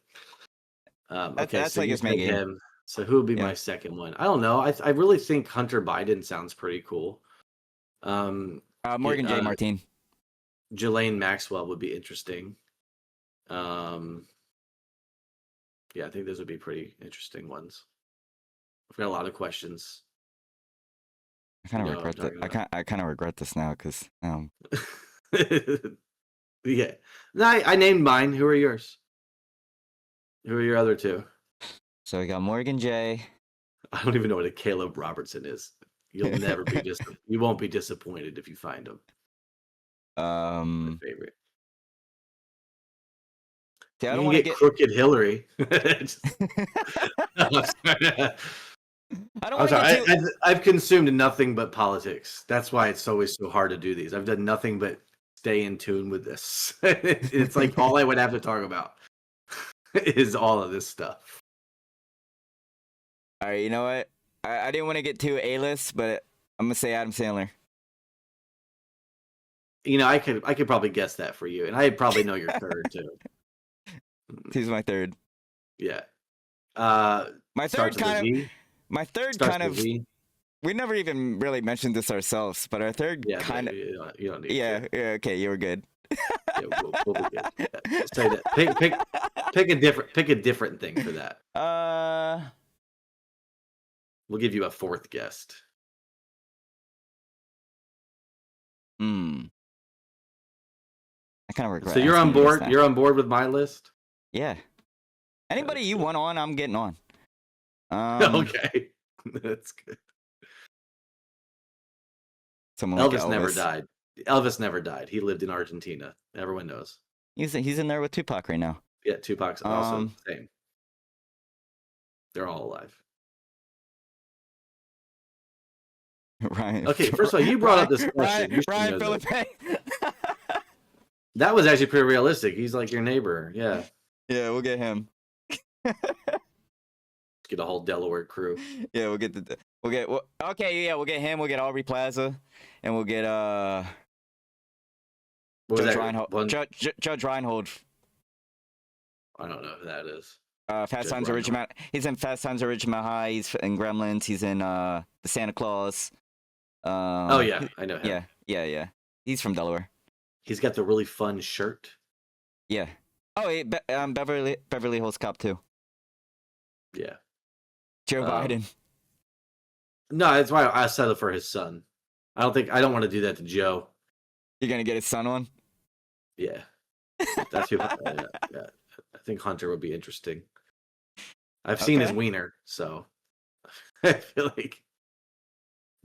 Okay, that's so like his main game. him. So who would be my second one? I don't know. I really think Hunter Biden sounds pretty cool. Morgan J. Martin. Jelaine Maxwell would be interesting. Yeah, I think those would be pretty interesting ones. I've got a lot of questions. I kind of regret that. I kind of regret this now because yeah. No, I named mine. Who are yours? Who are your other 2? So we got Morgan J. I don't even know what a Caleb Robertson is. You'll never be you won't be disappointed if you find him. My favorite. See, I you don't can want to get Crooked Hillary. I don't want to I've consumed nothing but politics. That's why it's always so hard to do these. I've done nothing but stay in tune with this. It's like all I would have to talk about is all of this stuff. All right, you know what? I didn't want to get too A-list, but I'm gonna say Adam Sandler. You know, I could probably guess that for you, and I probably know your third too. He's my third. Yeah. My third kind of. We never even really mentioned this ourselves, but our third kind of. You don't need yeah. Okay, you were good. Yeah, we'll be good. Yeah, let's say that. Pick a different thing for that. We'll give you a 4th guest. I kind of regret. So you're on board. You're on board with my list. Yeah. Anybody you want on, I'm getting on. Okay, that's good. Elvis never died. Elvis never died. He lived in Argentina. Everyone knows. He's in there with Tupac right now. Yeah, Tupac's also the same. They're all alive. Ryan. Okay, first of all, you brought up this question. Ryan Philippe. That was actually pretty realistic. He's like your neighbor. Yeah. Yeah, we'll get him. Get a whole Delaware crew. Yeah, we'll get him. We'll get Aubrey Plaza, and we'll get Judge Reinhold. I don't know who that is. Fast Times at Ridgemont. He's in Fast Times at Ridgemont High. He's in Gremlins. He's in the Santa Claus. Oh yeah, I know him. Yeah. He's from Delaware. He's got the really fun shirt. Yeah. Oh, Beverly Hills Cop 2. Yeah. Joe Biden. No, that's why I settled for his son. I don't want to do that to Joe. You're gonna get his son on? Yeah. That's who. Yeah. I think Hunter would be interesting. I've seen his wiener, so I feel like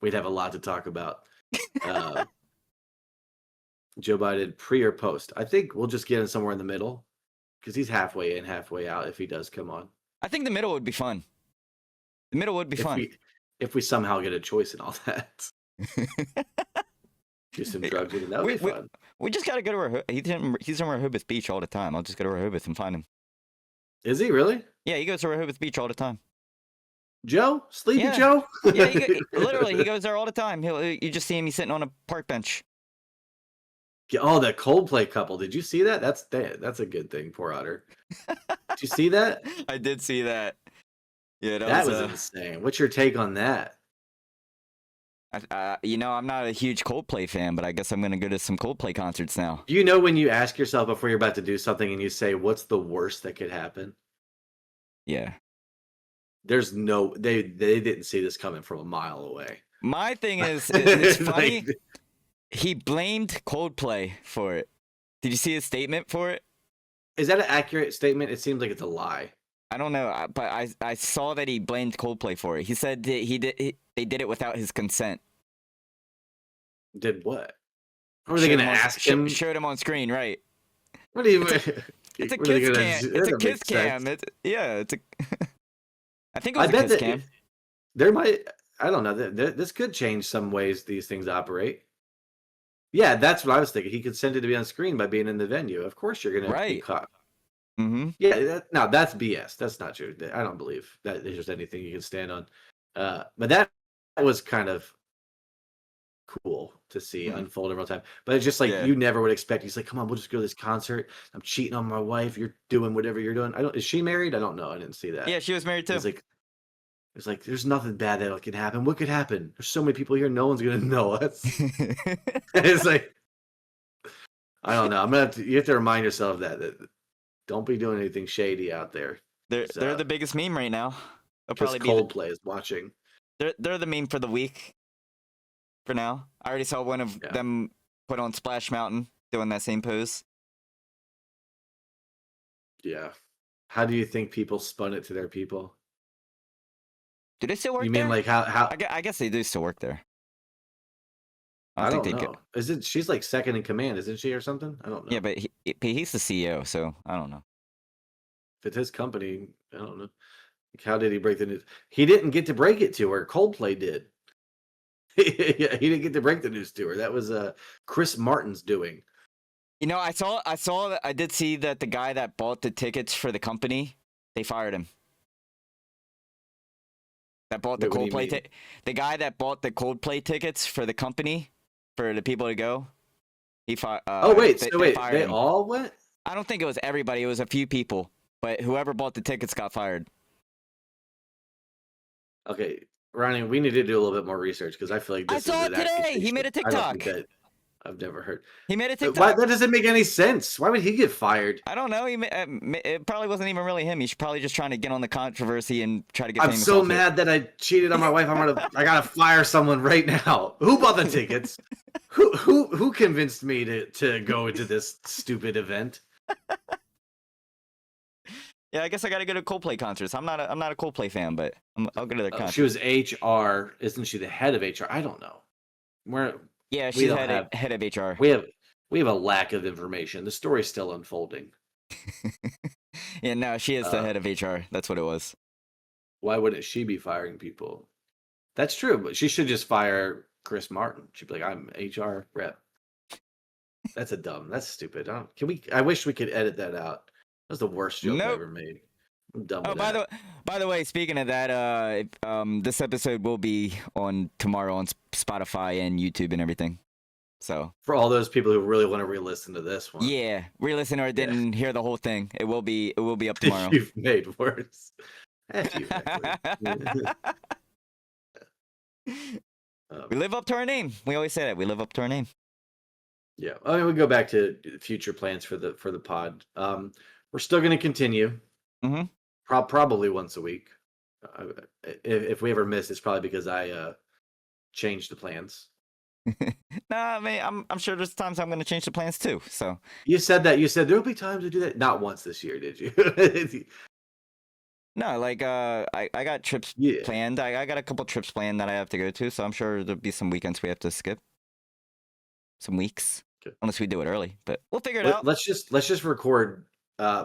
we'd have a lot to talk about. Joe Biden, pre or post? I think we'll just get him somewhere in the middle because he's halfway in, halfway out if he does come on. I think the middle would be fun. The middle would be fun. If we somehow get a choice in all that. Do some drugs with him. That would be fun. We just got to go to Rehoboth. He's in Rehoboth Beach all the time. I'll just go to Rehoboth and find him. Is he really? Yeah, he goes to Rehoboth Beach all the time. Joe? Sleepy Joe? Yeah, literally, he goes there all the time. You just see him, he's sitting on a park bench. Oh, that Coldplay couple. Did you see that? That's a good thing. Poor Otter. Did you see that? I did see that. Yeah, That was insane. What's your take on that? I'm not a huge Coldplay fan, but I guess I'm gonna go to some Coldplay concerts now. You know when you ask yourself before you're about to do something and you say, "What's the worst that could happen?" Yeah. There's no they didn't see this coming from a mile away. My thing is, it's funny. Like, He blamed Coldplay for it. Did you see his statement for it? is that an accurate statement? It seems like it's a lie. I don't know, but I saw that he blamed Coldplay for it. He said that they did it without his consent. Did what? Or were they going to ask him? Showed him on screen, right? What do you? It's a kiss cam. It's a kiss cam. It's a. I think it was a kiss cam. There might. I don't know. This could change some ways these things operate. Yeah, that's what I was thinking. He consented to be on screen by being in the venue. Of course, you're going to be caught. Mm-hmm. Yeah, no, that's BS. That's not true. I don't believe that there's just anything you can stand on. But that was kind of cool to see unfold in real time. But it's just like you never would expect. He's like, "Come on, we'll just go to this concert. I'm cheating on my wife. You're doing whatever you're doing." Is she married? I don't know. I didn't see that. Yeah, she was married too. It's like there's nothing bad that can happen. What could happen? There's so many people here. No one's gonna know us. It's like I don't know. You have to remind yourself that don't be doing anything shady out there. They're the biggest meme right now. Probably Coldplay is watching. They're the meme for the week. For now, I already saw one of them put on Splash Mountain doing that same pose. Yeah. How do you think people spun it to their people? Do they still work there? You mean like how? I guess they do still work there. I don't know. She's like second in command, isn't she, or something? I don't know. Yeah, but he's the CEO, so I don't know. If it's his company, I don't know. Like, how did he break the news? He didn't get to break it to her. Coldplay did. Yeah, he didn't get to break the news to her. That was Chris Martin's doing. I did see that the guy that bought the tickets for the company, they fired him. That bought the Coldplay the guy that bought the Coldplay tickets for the company for the people to go. He fired. They all went? I don't think it was everybody. It was a few people, but whoever bought the tickets got fired. Okay, Ronnie, we need to do a little bit more research because I feel like I saw it today. He made a TikTok. I've never heard. He made a TikTok. That doesn't make any sense. Why would he get fired? I don't know. It probably wasn't even really him. He's probably just trying to get on the controversy and try to get. I'm so mad that I cheated on my wife. I gotta fire someone right now. Who bought the tickets? Who convinced me to go into this stupid event? Yeah, I guess I gotta go to Coldplay concerts. I'm not a Coldplay fan, but I'll go to their concert. She was HR, isn't she? The head of HR? I don't know. She's head of HR. We have a lack of information. The story's still unfolding. Yeah, no, she is the head of HR. That's what it was. Why wouldn't she be firing people? That's true, but she should just fire Chris Martin. She'd be like, "I'm HR rep." That's stupid. I wish we could edit that out. That was the worst joke I ever made. I'm done with that. By the way, speaking of that, this episode will be on tomorrow on Spotify and YouTube and everything. So for all those people who really want to re-listen to this one, re-listen or didn't hear the whole thing, it will be up tomorrow. You've made worse. We live up to our name. We always say that we live up to our name. Yeah, I mean, we go back to future plans for the pod. We're still going to continue. Mm-hmm. Probably once a week. If we ever miss, it's probably because I changed the plans. Nah, I mean, I'm sure there's times I'm going to change the plans too. So you said that. You said there'll be times to do that. Not once this year, did you? No, like I got trips planned. I got a couple trips planned that I have to go to. So I'm sure there'll be some weekends we have to skip. Some weeks, unless we do it early. But we'll figure it out. Let's just record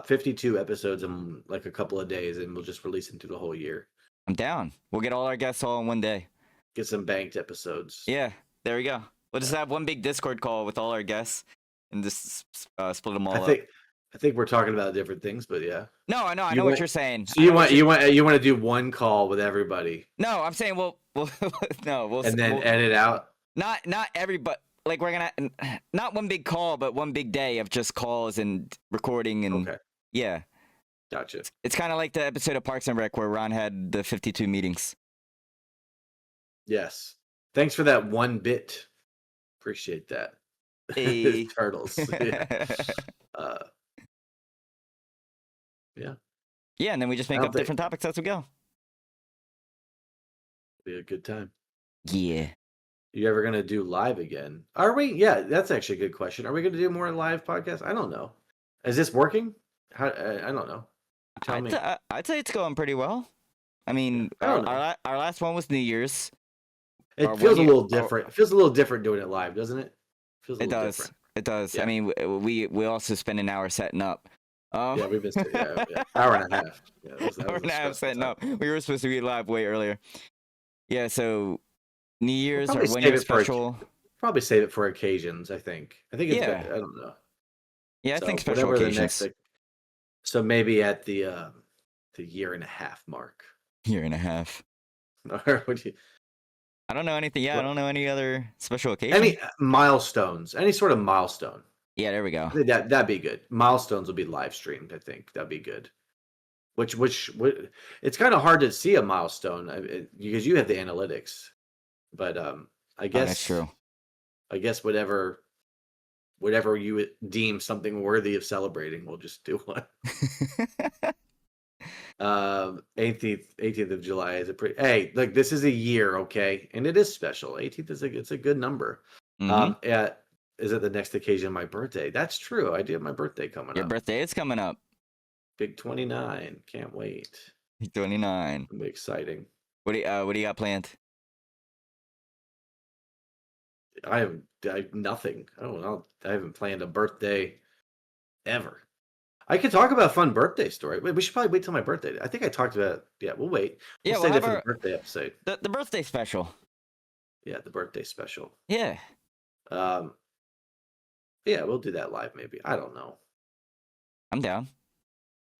52 episodes in like a couple of days, and we'll just release them through the whole year. I'm down. We'll get all our guests all in one day. Get some banked episodes. Yeah, there we go. We'll just have one big Discord call with all our guests and just split them all up. I think we're talking about different things, but yeah. No, I know what you're saying. So you want to do one call with everybody? No, I'm saying we'll edit out. Not everybody. like we're gonna not one big call, but one big day of just calls and recording and Okay, yeah. gotcha. It's kind of like the episode of Parks and Rec where Ron had the 52 meetings. Yes. Thanks for that 1 bit. Appreciate that. Hey. Turtles. Yeah. Uh, yeah. Yeah, and then we just make don't up think- different topics as we go. Be a good time. Yeah. You ever gonna do live again? Are we? Yeah, that's actually a good question. Are we gonna do more live podcasts? I don't know. Is this working? How? I don't know. Tell me. I'd say it's going pretty well. I mean, I don't know. our last one was New Year's. It or feels a when you- little or- different. It feels a little different doing it live, doesn't it? Feels a It little does. different. It does. Yeah. I mean, we also spend an hour setting up. Yeah, we've been hour and a half. Yeah, that was Hour a and a half stressful setting time. up. We were supposed to be live way earlier. Yeah, so New Year's or probably when save you're it for a- special. Probably save it for occasions. I think it's Yeah. better. I don't know. Yeah, I So think special whatever occasions. the next. So maybe at the year and a half mark. Year and a half. Or would you, I don't know anything. Yeah, I What- don't know any other special occasion. any milestones? Any sort of milestone? Yeah, there we go. I think that'd be good. Milestones will be live streamed. I think that'd be good. Which it's kind of hard to see a milestone because you have the analytics, but I Oh, guess that's true. I guess whatever you deem something worthy of celebrating, we'll just do one. 18th of July is a pretty. Hey, look, this is a year, okay, and it is special. 18th it's a good number. Mhm. Is it the next occasion? My birthday. That's true. I do have my birthday coming Your up. birthday is coming up. Big 29. Can't wait. 29. It'll be exciting. What do you got planned? I have nothing. I don't know. I haven't planned a birthday ever. I could talk about a fun birthday story. Wait, we should probably wait till my birthday. I think I talked about. Yeah, we'll wait. Yeah, We'll we'll save have that for our the birthday episode. the birthday special. Yeah, the birthday special. Yeah. Yeah, we'll do that live maybe. I don't know. I'm down.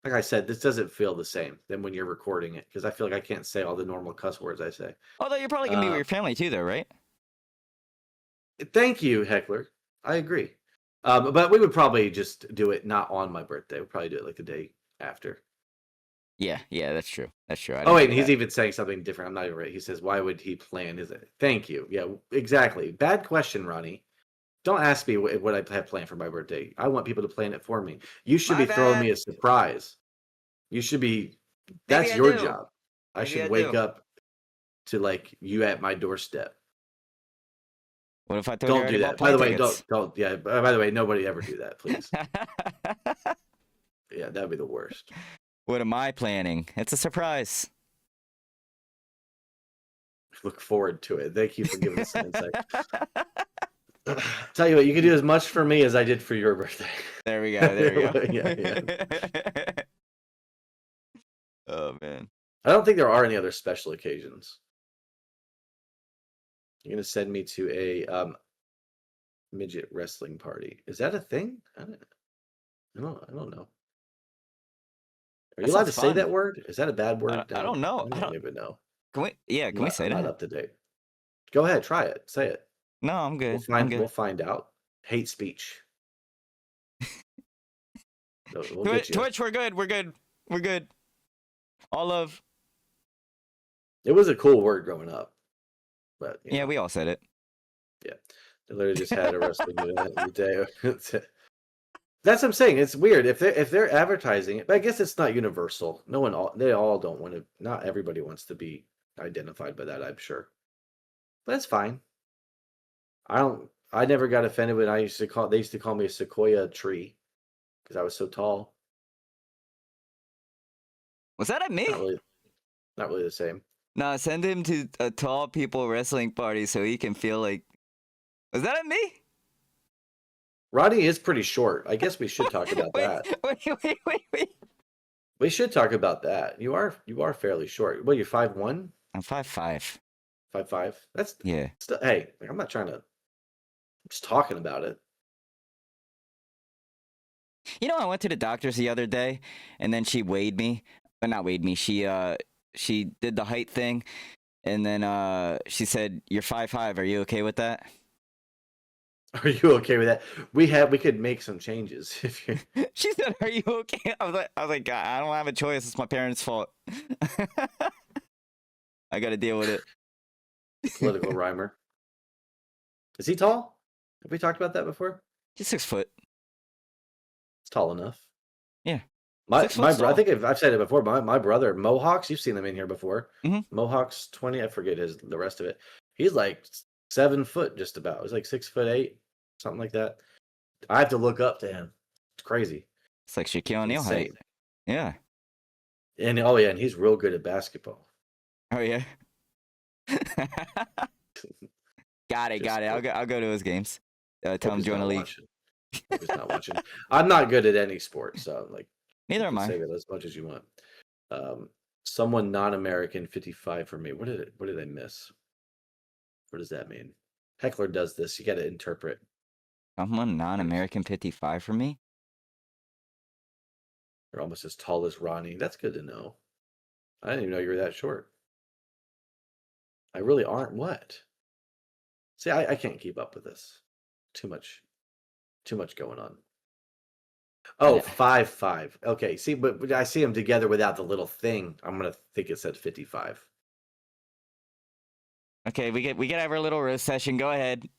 Like I said, this doesn't feel the same than when you're recording it because I feel like I can't say all the normal cuss words I say. Although you're probably gonna be with your family too, though, right? Thank you, Heckler. I agree. But we would probably just do it not on my birthday. We'd probably do it like the day after. Yeah, that's true. That's true. I Oh didn't wait, think and he's of that. even saying something different. I'm not even right. He says, "Why would he plan his?" Thank you. Yeah, exactly. Bad question, Ronnie. Don't ask me what I have planned for my birthday. I want people to plan it for me. You should My be throwing bad. me a surprise. You should be. Maybe That's I your do. job. I Maybe should I wake do. up to like you at my doorstep. What if I told you I Don't already do bought that. By the way, plane don't. Yeah. By the way, nobody ever do that, please. tickets? Yeah, that'd be the worst. What am I planning? It's a surprise. Look forward to it. Thank you for giving us some insight. Tell you what, you can do as much for me as I did for your birthday. There we go. There we go. Yeah. Oh man. I don't think there are any other special occasions. You're gonna send me to a midget wrestling party. Is that a thing? I don't know. Are you That allowed to sounds say fun. that word? Is that a bad word? I don't know. I don't even know. Can we? Yeah, can we say I'm not that? up to date. Go ahead, try it. Say it. No, I'm good. We'll I'm find. good. We'll find out. Hate speech. We'll get Twitch, you. Twitch, we're good. We're good. We're good. All love. It was a cool word growing up, but you Yeah, know, we all said it. they literally just had a wrestling event every day. That's what I'm saying. It's weird if they're advertising it, but I guess it's not universal. They all don't want to. Not everybody wants to be identified by that. I'm sure, but that's fine. I never got offended when they used to call me a sequoia tree because I was so tall. Was that at me? Not really the same. No, send him to a tall people wrestling party so he can feel like. Was that at me? Rodney is pretty short. I guess we should talk about that. Wait. We should talk about that. You are fairly short. Well, you're 5'1", I'm 5'5". 5'5". That's Yeah. hey, I'm not trying to. I'm just talking about it. You know, I went to the doctor's the other day, and then she weighed me. But not weighed me. She did the height thing, and then she said, "You're 5'5". Are you okay with that? Are you okay with that? We could make some changes if you. She said, "Are you okay?" I was like, God, I don't have a choice. It's my parents' fault. I got to deal with it. Political rhymer. Is he tall? Have we talked about that before? He's 6 foot. It's tall enough. Yeah. My 6 foot I tall. think I've said it before. My brother Mohawks. You've seen them in here before. Mhm. Mohawks 20. I forget the rest of it. He's like 7 foot, just about. He's like 6'8", something like that. I have to look up to him. It's crazy. It's like Shaquille O'Neal height. Insane. Yeah. And oh yeah, and he's real good at basketball. Oh yeah. Got it. I'll go to his games. Tell him join the league. Hope he's not watching. I'm not good at any sport, so like. Neither You am can I. say that as much as you want. Someone non-American 55 for me. What did I miss? What does that mean? Heckler does this. You got to interpret. Someone non-American 55 for me. You're almost as tall as Ronnie. That's good to know. I didn't even know you were that short. I really aren't. What? See, I can't keep up with this. Too much going on. Oh, Yeah. 5'5". Okay, see, but I see them together without the little thing. I'm gonna think it said 55. Okay, we get to have our little roast session. Go ahead.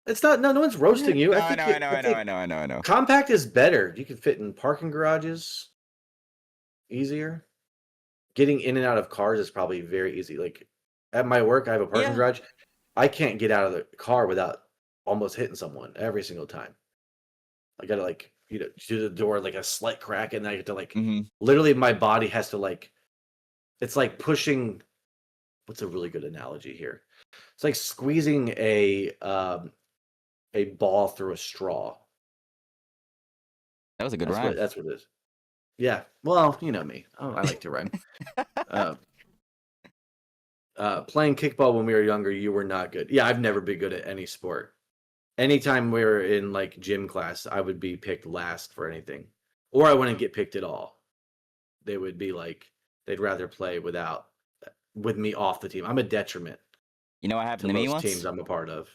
It's not. No one's roasting you. No, I know. Compact is better. You can fit in parking garages easier. Getting in and out of cars is probably very easy. Like at my work, I have a parking Yeah. garage. I can't get out of the car without almost hitting someone every single time. I gotta like do the door like a slight crack, and then I get to like Mhm. literally my body has to like. It's like pushing. What's a really good analogy here? It's like squeezing a ball through a straw. That was a good rhyme. That's what it is. Yeah. Well, you know me. Oh, I like to rhyme. Playing kickball when we were younger, you were not good. Yeah, I've never been good at any sport. Anytime we were in like gym class, I would be picked last for anything, or I wouldn't get picked at all. They would be like, they'd rather play with me off the team. I'm a detriment You know what to happened to me most once? teams I'm a part of.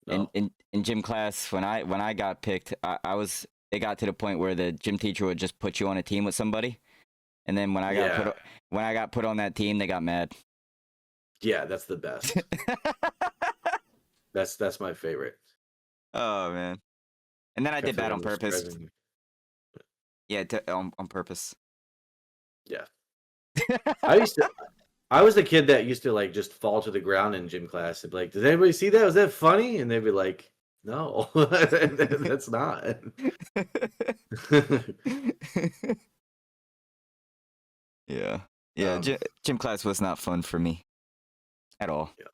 No. In gym class, when I got picked, it got to the point where the gym teacher would just put you on a team with somebody, and then when I got put on that team, they got mad. Yeah, that's the best. That's my favorite. Oh man! And then I did that on purpose. Driving. Yeah, on purpose. Yeah. I was the kid that used to like just fall to the ground in gym class and be like, "Does anybody see that? Was that funny?" And they'd be like, "No, that's not." Yeah. Gym class was not fun for me at all. Yeah.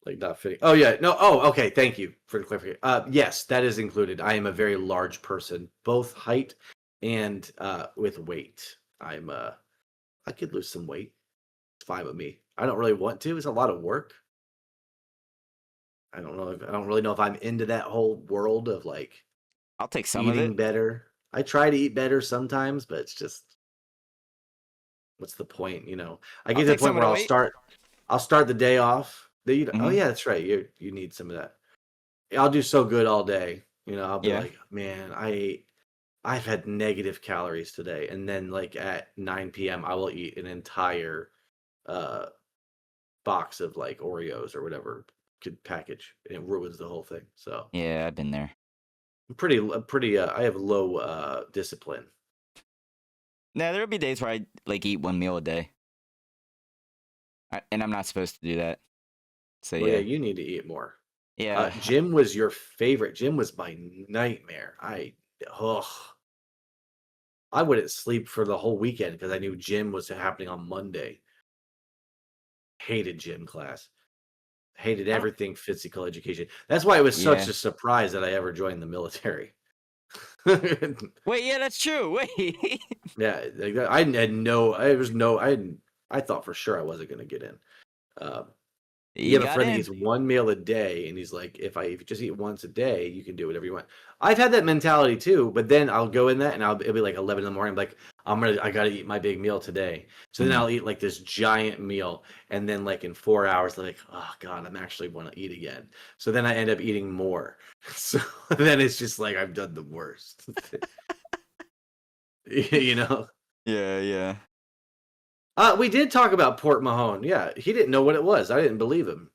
Like not fitting. Oh yeah, no. Oh, okay. Thank you for the clarification. Yes, that is included. I am a very large person, both height and with weight. I could lose some weight. It's fine with me. I don't really want to. It's a lot of work. I don't really know if I'm into that whole world of like I'll take some of eating it. better. I try to eat better sometimes, but it's just what's the point? I get to the point where I'll start the day off. Oh yeah, that's right. You need some of that. I'll do so good all day. I'll be like, man, I've had negative calories today, and then like at 9 p.m. I will eat an entire box of like Oreos or whatever could package, and it ruins the whole thing. So yeah, I've been there. I'm pretty. I have low discipline. Now there'll be days where I like eat one meal a day, and I'm not supposed to do that. So yeah, you need to eat more. Yeah, gym was your favorite. Gym was my nightmare. I wouldn't sleep for the whole weekend because I knew gym was happening on Monday. Hated gym class. Hated everything physical education. That's why it was such a surprise that I ever joined the military. Wait, yeah, that's true. Wait. Yeah, I thought for sure I wasn't going to get in. You have a friend that eats one meal a day, and he's like, if you just eat once a day, you can do whatever you want. I've had that mentality too, but then I'll go in that, and it'll be like 11 in the morning. I'm like, I gotta eat my big meal today. So then I'll eat like this giant meal, and then like in 4 hours, like, oh God, I'm actually want to eat again. So then I end up eating more. So then it's just like I've done the worst. You know? Yeah, yeah. We did talk about Port Mahone. Yeah, he didn't know what it was. I didn't believe him.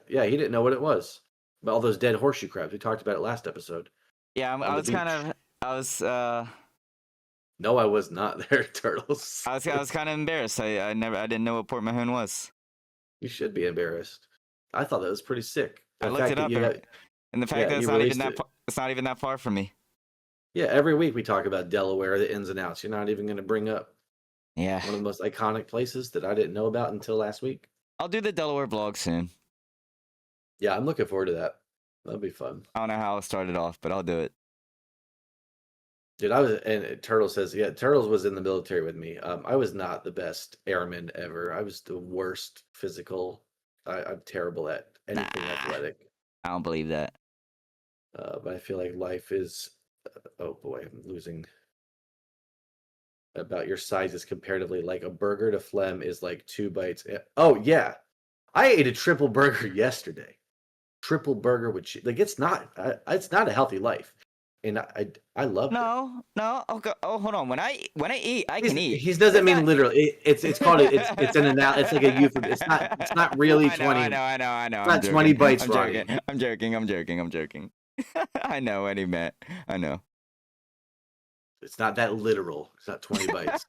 Yeah, he didn't know what it was. About all those dead horseshoe crabs. We talked about it last episode Yeah, on I the was kind beach. of, I was, uh, No, I was not there, Turtles. I was kind of embarrassed. I didn't know what Port Mahon was. You should be embarrassed. I thought that was pretty sick. I The looked fact it that up, you got, and the fact yeah, that you released it. it's not even that far from me. Yeah, every week we talk about Delaware, the ins and outs. You're not even going to bring up Yeah, one of the most iconic places that I didn't know about until last week. I'll do the Delaware vlog soon. Yeah, I'm looking forward to that. That'll be fun. I don't know how it started off, but I'll do it. Dude, and Turtle says, yeah, Turtles was in the military with me. I was not the best airman ever. I was the worst physical. I'm terrible at anything Nah. athletic. I don't believe that. But I feel like life is, oh boy, I'm losing. About your size is comparatively like a burger to phlegm is like 2 bites. Oh yeah, I ate a triple burger yesterday. Triple burger with cheese. Like it's not a healthy life, and I loved it. No. Oh, hold on. When I eat, I can eat. He doesn't mean not... literally. It's called it's an it's like a euphemism. It's not really 20. I know. It's not 20 bites, Ronnie. I'm joking. I know what he meant. I know. It's not that literal. It's not 20 bites.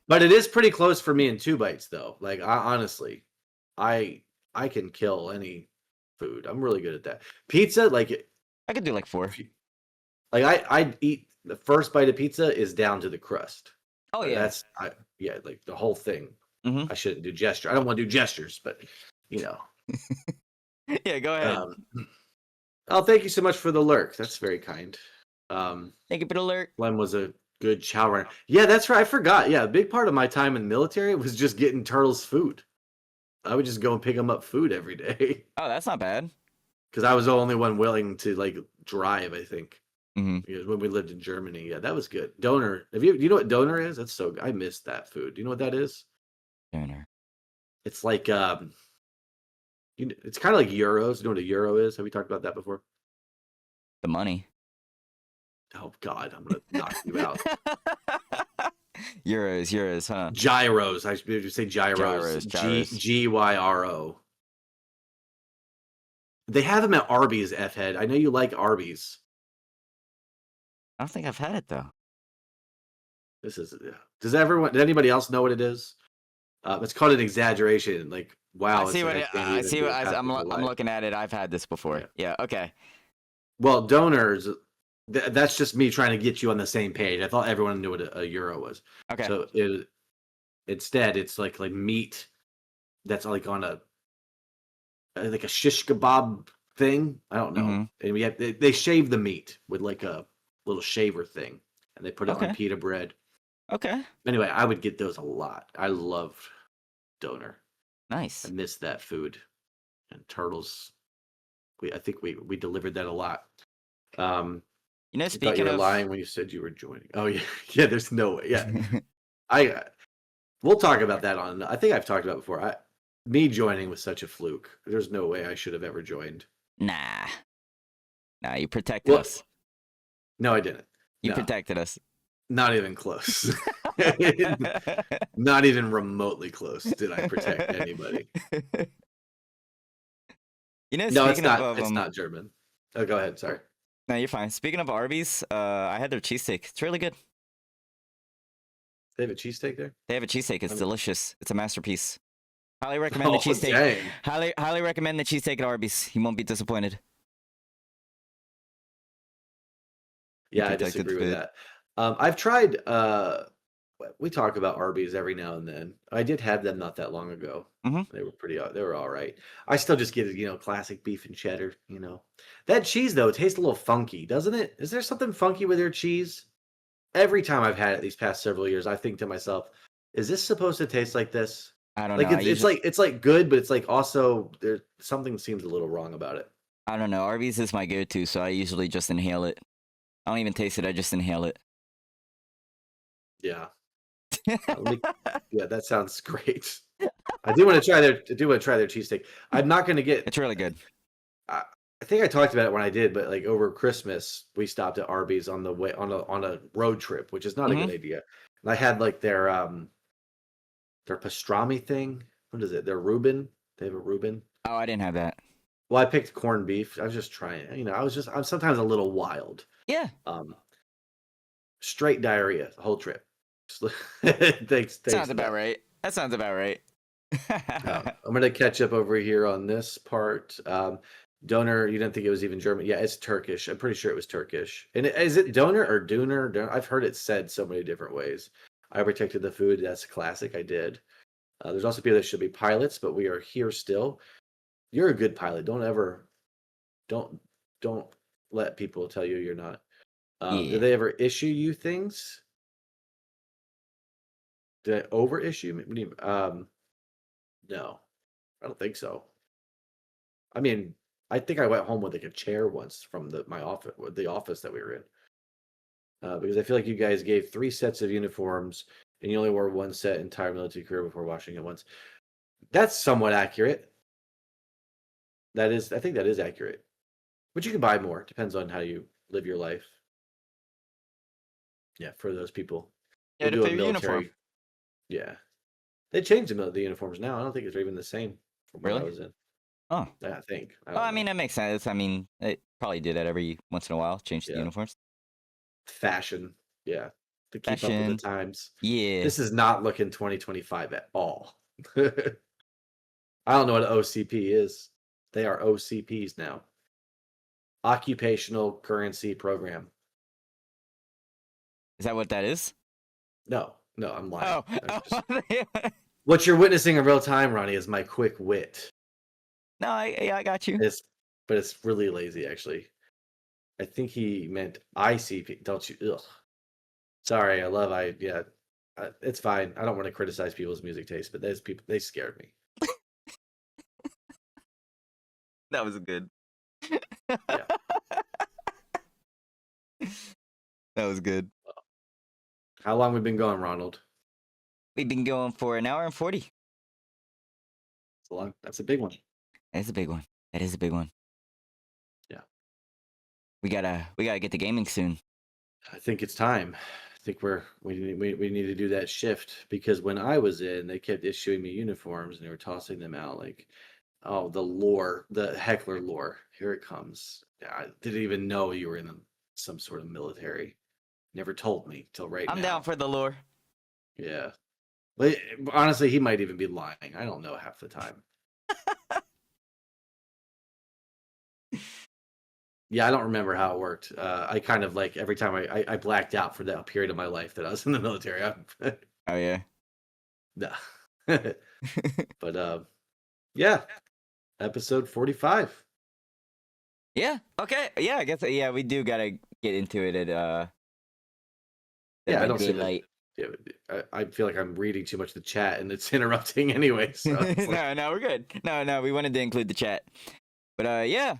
But it is pretty close for me in 2 bites though. Like honestly, I can kill any food. I'm really good at that. Pizza, like I could do like 4. Like I'd eat the first bite of pizza is down to the crust. Oh yeah. Like the whole thing. Mm-hmm. I shouldn't do gesture. I don't want to do gestures, but you know. Yeah, go ahead. Oh, thank you so much for the lurk. That's very kind. Thank you for the alert. Len was a good chow runner. Yeah, that's right. I forgot. Yeah, a big part of my time in the military was just getting Turtles food. I would just go and pick them up food every day. Oh, that's not bad. Because I was the only one willing to like drive, I think. Mm-hmm. Because when we lived in Germany, yeah, that was good. Donor. Do you know what donor is? That's so good. I missed that food. Do you know what that is? Donor. It's like it's kind of like euros. You know what a euro is? Have we talked about that before? The money. Oh God, I'm gonna knock you out. Euros, huh? Gyros. I should say gyros. Gyros. Gyro. They have them at Arby's, F-head. I know you like Arby's. I don't think I've had it though. Does anybody else know what it is? It's called an exaggeration. Like, wow. I'm looking at it. I've had this before. Yeah. Okay. Well, donors, that's just me trying to get you on the same page. I thought everyone knew what a euro was. Okay. So instead, it's like meat that's like on like a shish kebab thing. I don't know. Mm-hmm. And they shave the meat with like a little shaver thing, and they put it on pita bread. Okay. Anyway, I would get those a lot. I loved donor. Nice. I miss that food. And Turtles, I think we delivered that a lot. You know, speaking you were lying when you said you were joining. Oh yeah, yeah. There's no way. Yeah, we'll talk about that on. I think I've talked about it before. Me joining was such a fluke. There's no way I should have ever joined. Nah, you protected us. No, I didn't. You protected us. Not even close. Not even remotely close did I protect anybody. You know, no, it's not. It's not German. Oh, go ahead. Sorry. No, you're fine. Speaking of Arby's, I had their cheesesteak. It's really good. They have a cheesesteak there? They have a cheesesteak. It's delicious. It's a masterpiece. Highly recommend the cheesesteak. Highly recommend the cheesesteak at Arby's. You won't be disappointed. Yeah, I disagree with that. I've tried. We talk about Arby's every now and then. I did have them not that long ago. Mm-hmm. They were all right. I still just get classic beef and cheddar. That cheese though tastes a little funky, doesn't it? Is there something funky with their cheese? Every time I've had it these past several years, I think to myself, is this supposed to taste like this? I don't know. It's like good, but it's like also there's something seems a little wrong about it. I don't know. Arby's is my go-to, so I usually just inhale it. I don't even taste it. I just inhale it. Yeah. Yeah, that sounds great. I do want to try their cheesesteak. I'm not going to get. It's really good. I think I talked about it when I did, but like over Christmas, we stopped at Arby's on the way on a road trip, which is not a good idea. And I had like their pastrami thing. What is it? Their Reuben. They have a Reuben. Oh, I didn't have that. Well, I picked corned beef. I was just trying. I'm sometimes a little wild. Yeah. Straight diarrhea the whole trip. Thanks. Sounds about right. That sounds about right. I'm gonna catch up over here on this part. Donor, you didn't think it was even German? Yeah, it's Turkish. I'm pretty sure it was Turkish. And is it donor or Döner? I've heard it said so many different ways. I protected the food. That's classic. I did. There's also people that should be pilots, but we are here still. You're a good pilot. Don't let people tell you you're not. Yeah. Do they ever issue you things? Did I over issue? No, I don't think so. I mean, I think I went home with like a chair once from the office that we were in. Because I feel like you guys gave 3 sets of uniforms and you only wore 1 set entire military career before washing it once. That's somewhat accurate. I think that is accurate. But you can buy more. Depends on how you live your life. Yeah, for those people. Yeah, to pay your uniform. Yeah. They changed the uniforms now. I don't think it's even the same from when I was in. Oh. Yeah, I think. I mean, that makes sense. I mean, they probably do that every once in a while, change the uniforms. Fashion. Yeah. To keep up with the times. Yeah. This is not looking 2025 at all. I don't know what an OCP is. They are OCPs now. Occupational Currency Program. Is that what that is? No, I'm lying. Oh. What you're witnessing in real time, Ronnie, is my quick wit. No, I got you. But it's really lazy, actually. I think he meant ICP. Don't you? Ugh. Sorry, it's fine. I don't want to criticize people's music taste, but those people, they scared me. That was good. Yeah. That was good. How long we been going, Ronald? We've been going for 1 hour and 40. That's a big one. That is a big one. That is a big one. Yeah. We gotta get to gaming soon. I think it's time. I think we need to do that shift, because when I was in, they kept issuing me uniforms and they were tossing them out like, oh, the heckler lore. Here it comes. I didn't even know you were in some sort of military. Never told me till right now. I'm down for the lore. Yeah. But honestly, he might even be lying. I don't know half the time. Yeah, I don't remember how it worked. I kind of like every time I blacked out for that period of my life that I was in the military. Oh yeah. No. But yeah. Episode 45. Yeah. Okay. Yeah, I guess we do gotta get into it at I don't see daylight. I feel like I'm reading too much of the chat and it's interrupting anyway. So No, we're good. No, we wanted to include the chat. But yeah.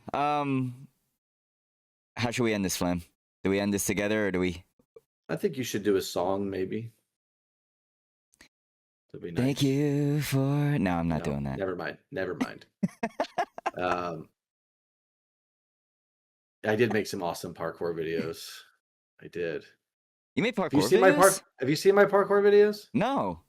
How should we end this, Flem? Do we end this together or do we? I think you should do a song, maybe. That'd be nice. Thank you for. No, I'm not doing that. Never mind. I did make some awesome parkour videos. I did. You made parkour videos? Have you seen my parkour videos? No.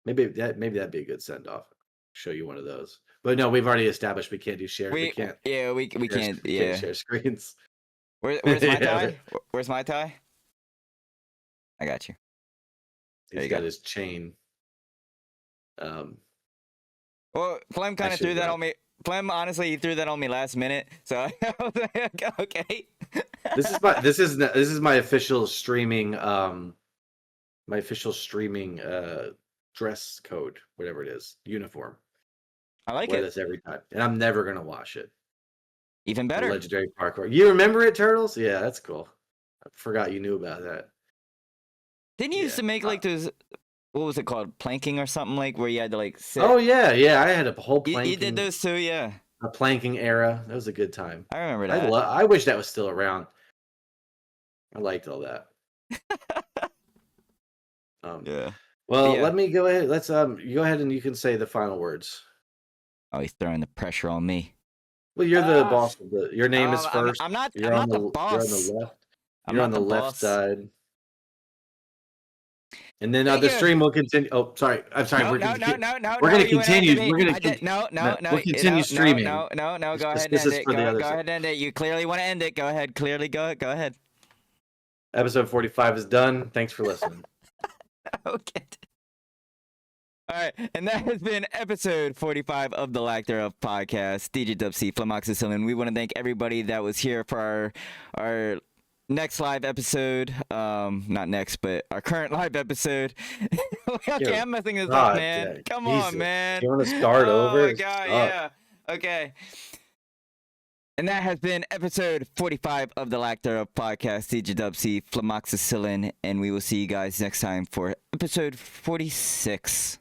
Maybe that'd be a good send off. Show you one of those. But no, we've already established we can't do share. We can't. Yeah, we can't. Can't share screens. Where's my tie? Where's my tie? I got you. He's got his chain. Well, Flem kind of threw that on me. Flem, honestly, he threw that on me last minute. So I was like, okay. This is my official streaming dress code, whatever it is, uniform. I like Wear it. this every time, and I'm never gonna wash it. Even better. The legendary parkour. You remember it, Turtles? Yeah, that's cool. I forgot you knew about that. Didn't you used to make like those? What was it called? Planking or something, like where you had to like sit? Oh yeah. I had a whole planking. You did those too, yeah. A planking era. That was a good time. I remember that. I wish that was still around. I liked all that. Yeah. Well, Yeah. let me go ahead. Let's you go ahead and you can say the final words. Oh, he's throwing the pressure on me. Well, you're the boss of the. Your name is I'm first. not. You're I'm on not the the. You're on the boss. left. I'm You're not on the the left boss. side. And then Thank the you. stream will continue. Oh, sorry. I'm sorry. No, we're no, gonna, no, no, no, we're no. gonna You interrupted continue. me. We're gonna I did, no, we'll continue streaming. No. It's Go just- ahead and this end is it. for the Go other ahead and end it. You clearly want to end it. Go ahead. Clearly, go ahead. Episode 45 is done. Thanks for listening. Okay. All right, and that has been episode 45 of the Lack Thereof podcast, DJDubC Flemoxicillin. We want to thank everybody that was here for our next live episode. Not next, but our current live episode. Okay, I'm messing this up, man. Jack. Come Jesus. on, man. You want to start over? Oh my god, yeah. Okay. And that has been episode 45 of the Lack Thereof podcast, DJDubC Flemoxicillin, and we will see you guys next time for episode 46.